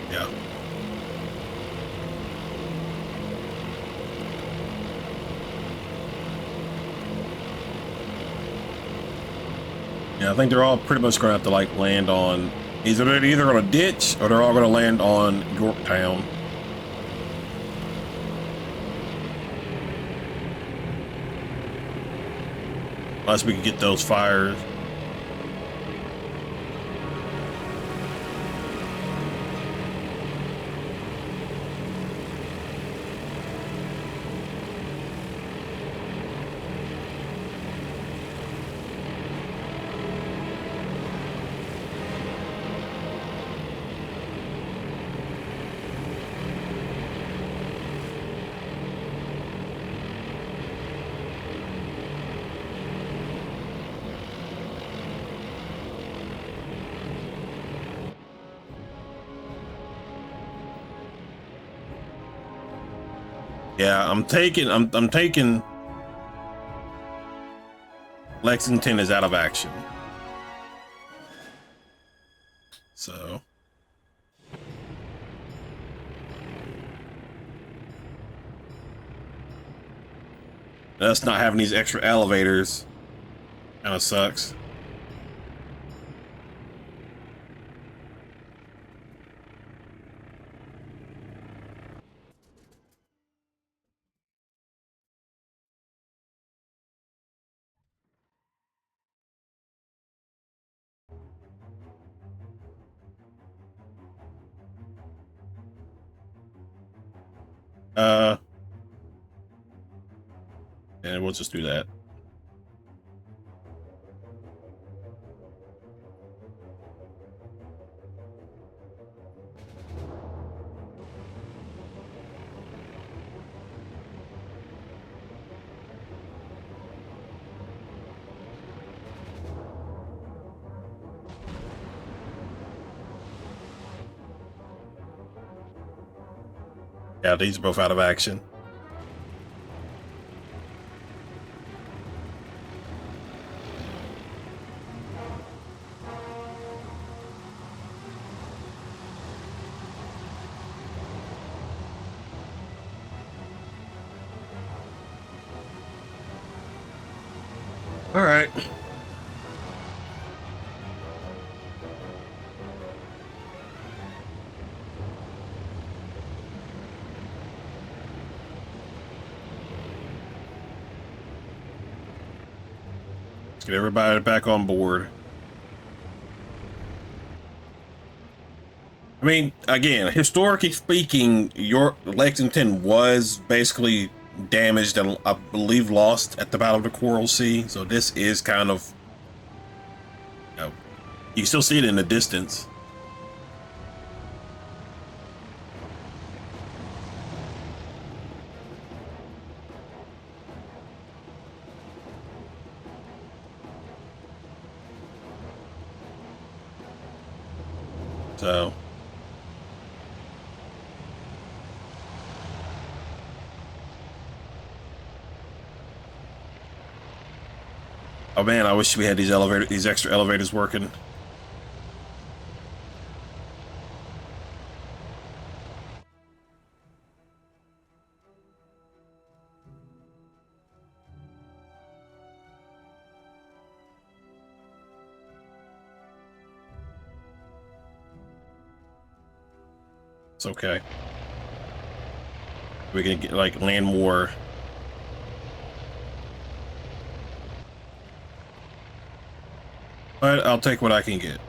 A: Yeah. Yeah, I think they're all pretty much gonna have to like land on they're either on a ditch or they're all gonna land on Yorktown. Unless we can get those fires. Yeah, I'm taking Lexington is out of action. So us not having these extra elevators kind of sucks. And we'll just do that. Yeah, these are both out of action. All right. Let's get everybody back on board. I mean, again, historically speaking, your Lexington was basically damaged and I believe lost at the Battle of the Coral Sea. So this is kind of You can still see it in the distance. So. Oh man, I wish we had these extra elevators working. It's okay. We can get like land more. But I'll take what I can get.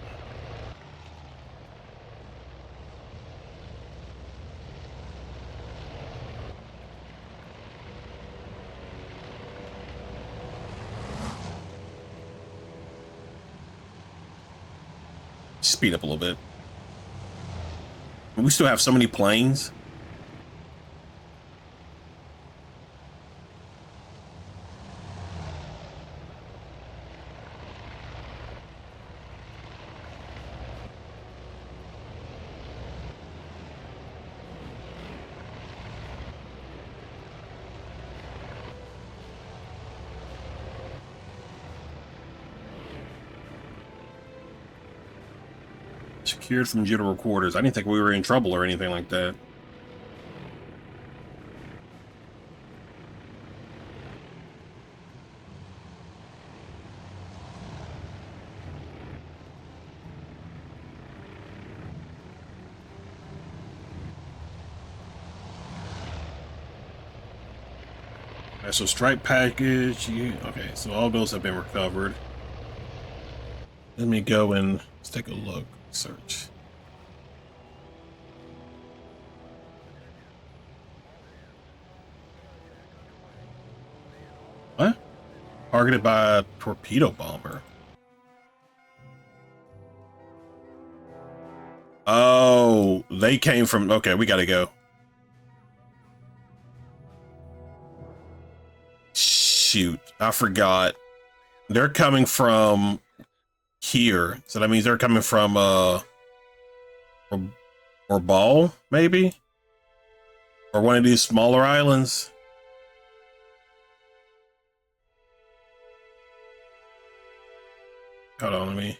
A: Speed up a little bit. We still have so many planes. Secured from general quarters. I didn't think we were in trouble or anything like that. Okay, so strike package. Okay, so all those have been recovered. Let me go and let's take a look. Search. What? Targeted by a torpedo bomber. Oh, they came from... Okay, we gotta go. Shoot, I forgot. They're coming from... here, so that means they're coming from or Ball, maybe, or one of these smaller islands. Hold on, let me.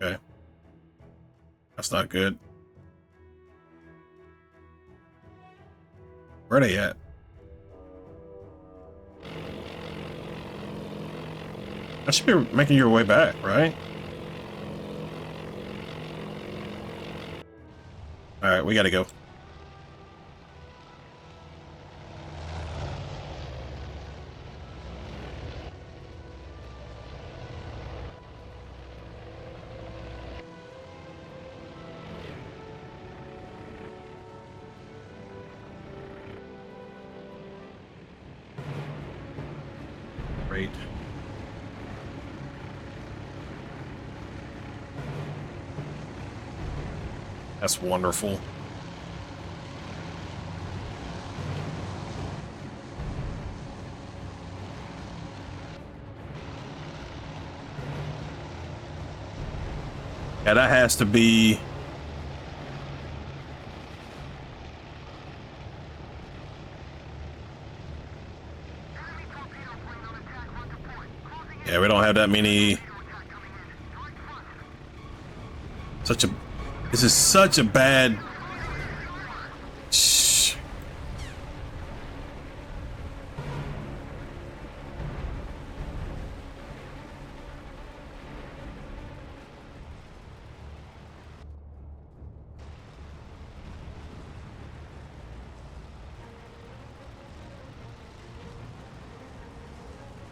A: Okay, that's not good. Where are they at? That should be making your way back, right? All right, we gotta go. Great. That's wonderful. Yeah, that has to be... Yeah, we don't have that many... This is such a bad... Shh.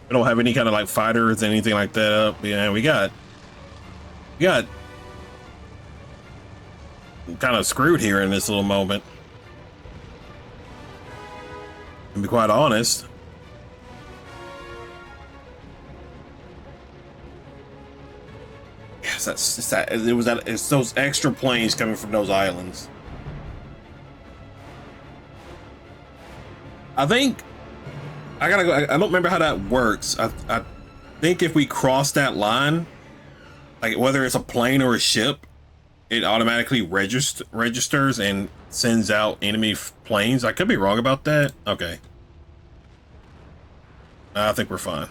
A: We don't have any kind of like fighters, anything like that up. Yeah, we got kind of screwed here in this little moment. To be quite honest. it's those extra planes coming from those islands. I think I gotta go. I don't remember how that works. I think if we cross that line, like whether it's a plane or a ship, it automatically registers and sends out enemy planes. I could be wrong about that. Okay. I think we're fine.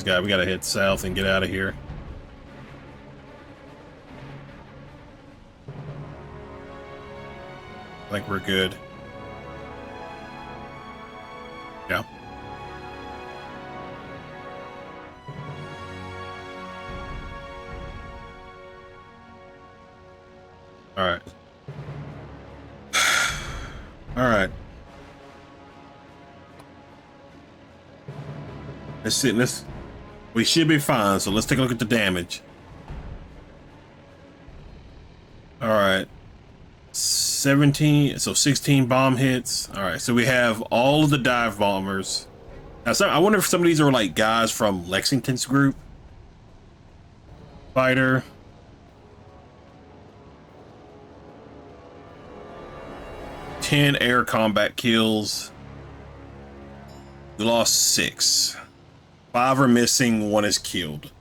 A: Yeah, we gotta head south and get out of here. I think we're good. Yeah. All right. All right. Let's see. We should be fine. So let's take a look at the damage. All right. 17. So 16 bomb hits. All right. So we have all of the dive bombers. Now, I wonder if some of these are like guys from Lexington's group. Fighter. Ten air combat kills. We lost 6. 5 are missing, 1 is killed.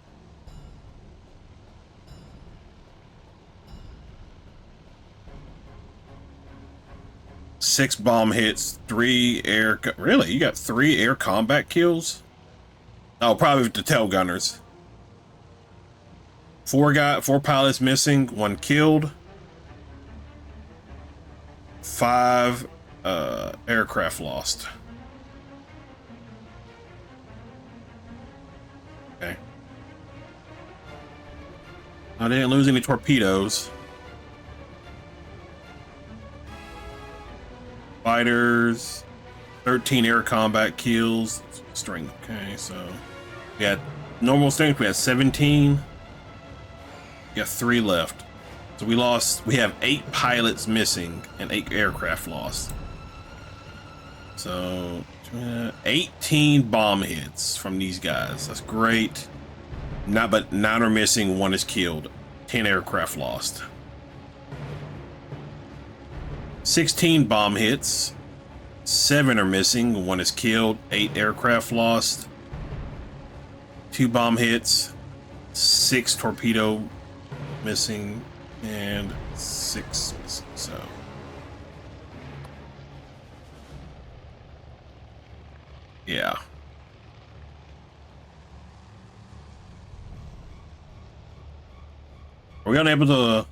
A: Six bomb hits, 3 air. Really? You got 3 air combat kills? Oh, probably with the tail gunners. 4 pilots missing, 1 killed. 5 aircraft lost. Okay. I didn't lose any torpedoes. Fighters, 13 air combat kills. Strength. Okay, so we had normal strength. We had 17. We got 3 left. So we have 8 pilots missing and 8 aircraft lost. So 18 bomb hits from these guys. That's great. But 9 are missing, 1 is killed. 10 aircraft lost. 16 bomb hits. 7 are missing, 1 is killed. 8 aircraft lost. 2 bomb hits. 6 torpedo missing. And 6 missing. So yeah. We're gonna able to.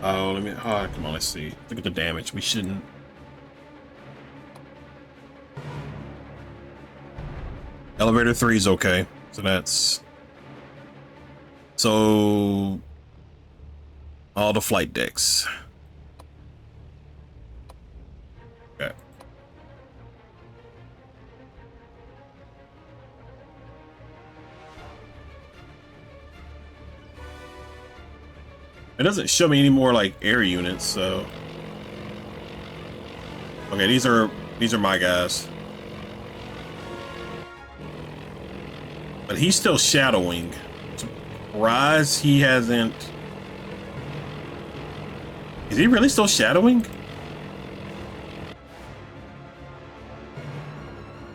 A: Oh, come on, let's see. Look at the damage. We shouldn't. Elevator 3 is okay. So that's. So. All the flight decks. Okay. It doesn't show me any more like air units, so. Okay, these are my guys. But he's still shadowing. Surprise, he hasn't. Is he really still shadowing?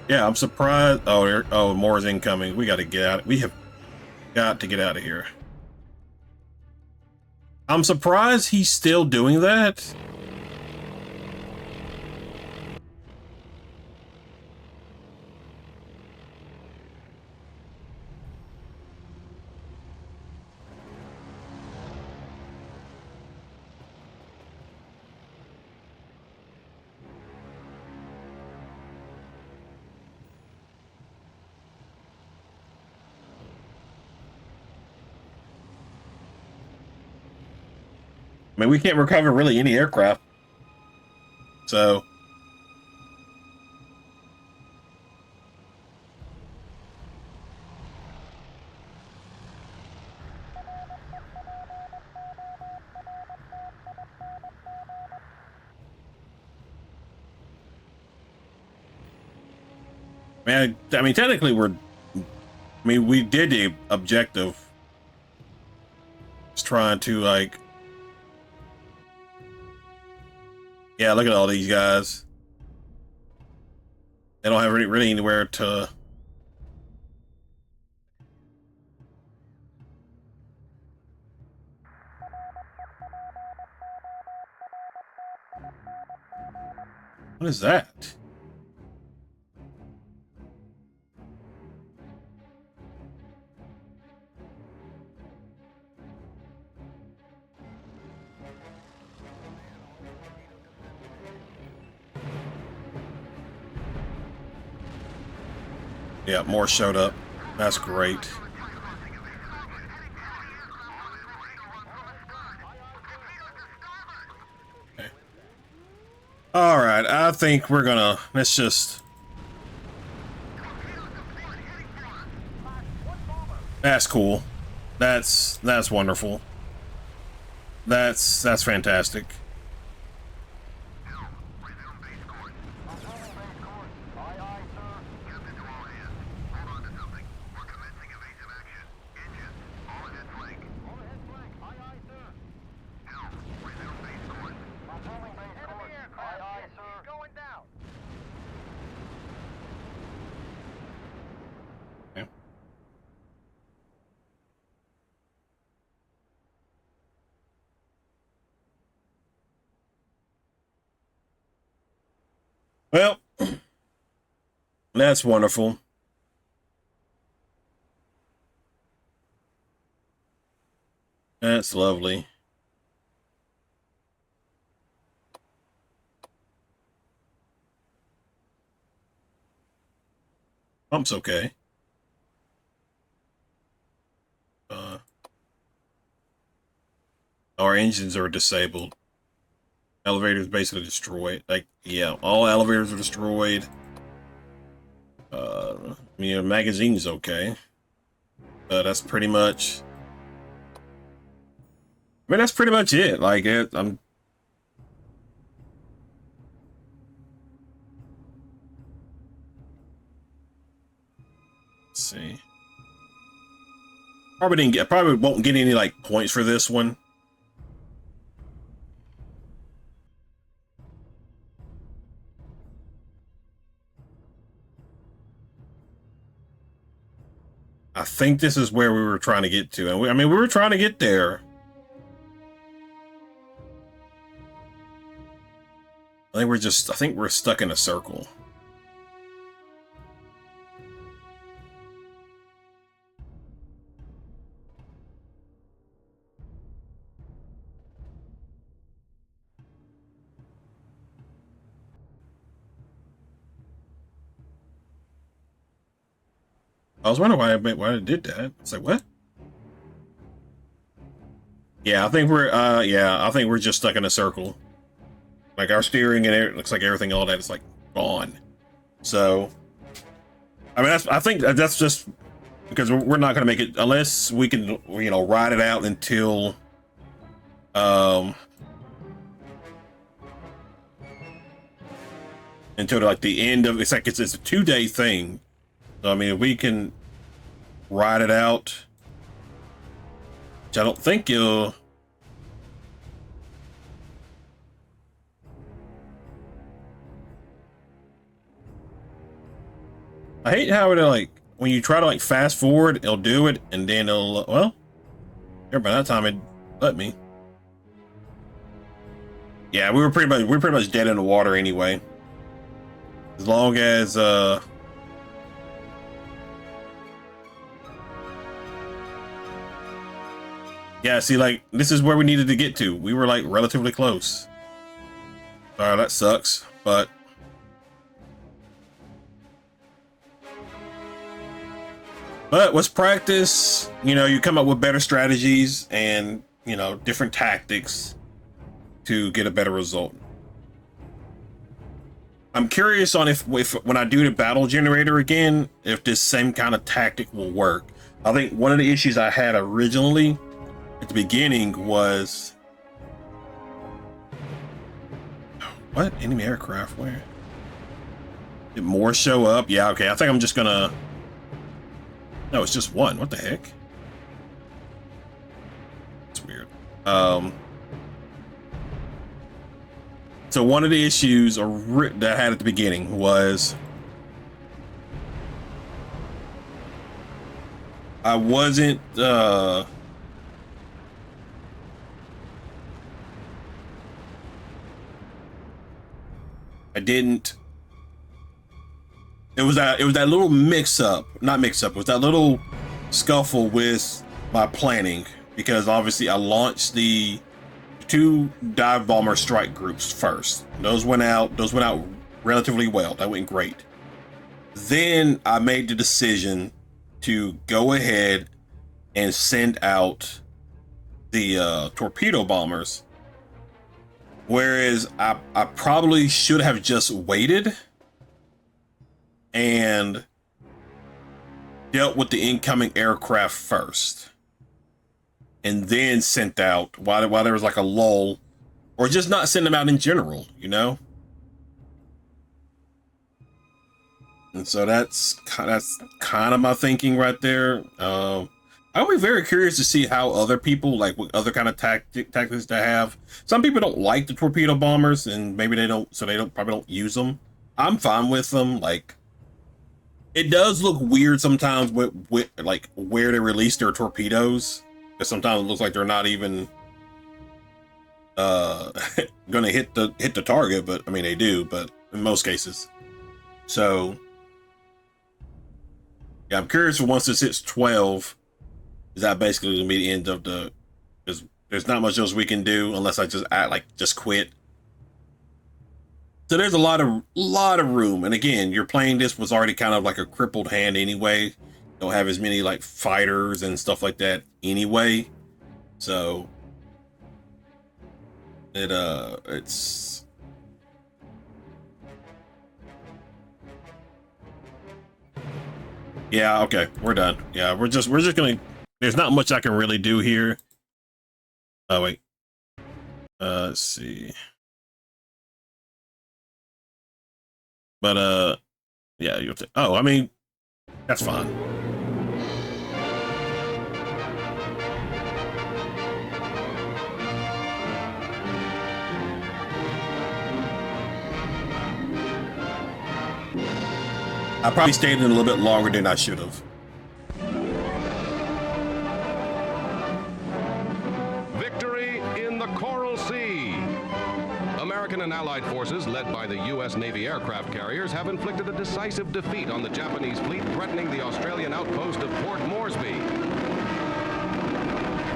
A: Yeah, I'm surprised. Oh, more is incoming. We got to get out. We have got to get out of here. I'm surprised he's still doing that. I mean, we can't recover really any aircraft. So. Man, I mean, technically we did the objective. Just trying to, like, yeah, look at all these guys. They don't have really anywhere to. What is that? Yeah, more showed up. That's great. Okay. All right, I think we're gonna, let's just. That's cool. That's wonderful. That's fantastic. Well, that's wonderful. That's lovely. Pump's okay. Our engines are disabled. Elevators basically destroyed. Like, yeah, all elevators are destroyed. Magazine's okay. That's pretty much. I mean, that's pretty much it. Like, I'm. Let's see. Probably won't get any like points for this one. I think this is where we were trying to get to, and we were trying to get there. I think we're stuck in a circle. I was wondering why it did that. It's like, what? Yeah, I think we're just stuck in a circle. Like our steering and it looks like everything, all that is like gone. So, I mean, I think that's just because we're not going to make it unless we can, ride it out until, until like the end of it's a 2-day thing. So I mean, if we can ride it out, which I don't think you'll. I hate how it like when you try to like fast forward, it'll do it, and then it'll well. Here by that time it let me. Yeah, we're pretty much dead in the water anyway. As long as yeah, see, like this is where we needed to get to. We were like relatively close. Alright, that sucks, but with practice, you come up with better strategies and different tactics. to get a better result. I'm curious on if when I do the battle generator again, if this same kind of tactic will work. I think one of the issues I had originally at the beginning was what? Enemy aircraft? Where? Did more show up? Yeah, okay. I think I'm just gonna. No, it's just one. What the heck? It's weird. So one of the issues that I had at the beginning was I wasn't I didn't it was that little not mix up, it was that little scuffle with my planning, because obviously I launched the 2 dive bomber strike groups first. Those went out relatively well. That went great. Then I made the decision to go ahead and send out the torpedo bombers, whereas I probably should have just waited and dealt with the incoming aircraft first, and then sent out while there was like a lull, or just not send them out in general, you know? And so that's kind of my thinking right there. I'll be very curious to see how other people, like what other kind of tactics they have. Some people don't like the torpedo bombers, and maybe they probably don't use them. I'm fine with them. Like, it does look weird sometimes with like where they release their torpedoes. Because sometimes it looks like they're not even gonna hit the target, but I mean they do, but in most cases. So yeah, I'm curious for once this hits 12, is that basically gonna be the end of the? Because there's not much else we can do unless I just quit. So there's a lot of room, and again, your playing this was already kind of like a crippled hand anyway. Don't have as many like fighters and stuff like that anyway, so it's yeah, okay, we're done. Yeah, we're just gonna, there's not much I can really do here. Oh wait, let's see, but yeah, oh, I mean, that's fine. I probably stayed in a little bit longer than I should have.
E: Victory in the Coral Sea. American and Allied forces, led by the U.S. Navy aircraft carriers, have inflicted a decisive defeat on the Japanese fleet threatening the Australian outpost of Port Moresby.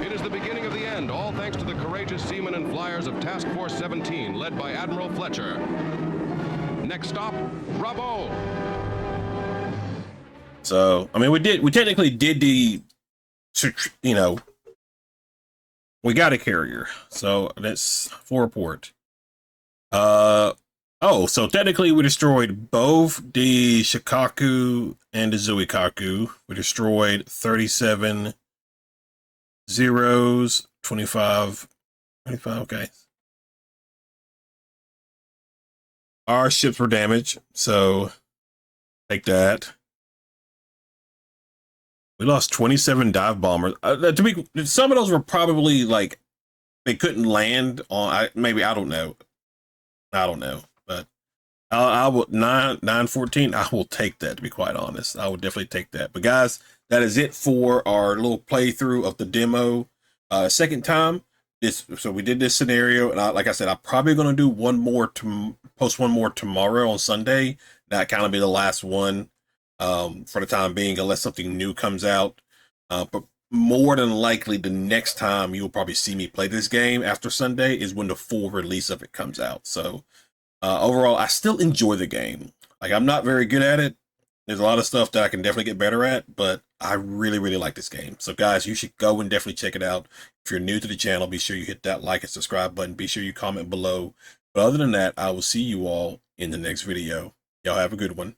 E: It is the beginning of the end, all thanks to the courageous seamen and flyers of Task Force 17, led by Admiral Fletcher. Next stop, Bravo.
A: So, I mean, we technically did the, you know, we got a carrier. So that's full report. Oh, so technically we destroyed both the Shikaku and the Zuikaku. We destroyed 37 zeros, 25, okay. Our ships were damaged, so take that. We lost 27 dive bombers. Some of those were probably like they couldn't land on. Maybe I don't know. But I will 914. I will take that. To be quite honest, I will definitely take that. But guys, that is it for our little playthrough of the demo. Second time. So we did this scenario, and like I said, I'm probably going to do one more to post one more tomorrow on Sunday. That kind of be the last one. For the time being, unless something new comes out. But more than likely, the next time you'll probably see me play this game after Sunday is when the full release of it comes out. So overall, I still enjoy the game. Like, I'm not very good at it. There's a lot of stuff that I can definitely get better at, but I really, really like this game. So guys, you should go and definitely check it out. If you're new to the channel, be sure you hit that like and subscribe button. Be sure you comment below. But other than that, I will see you all in the next video. Y'all have a good one.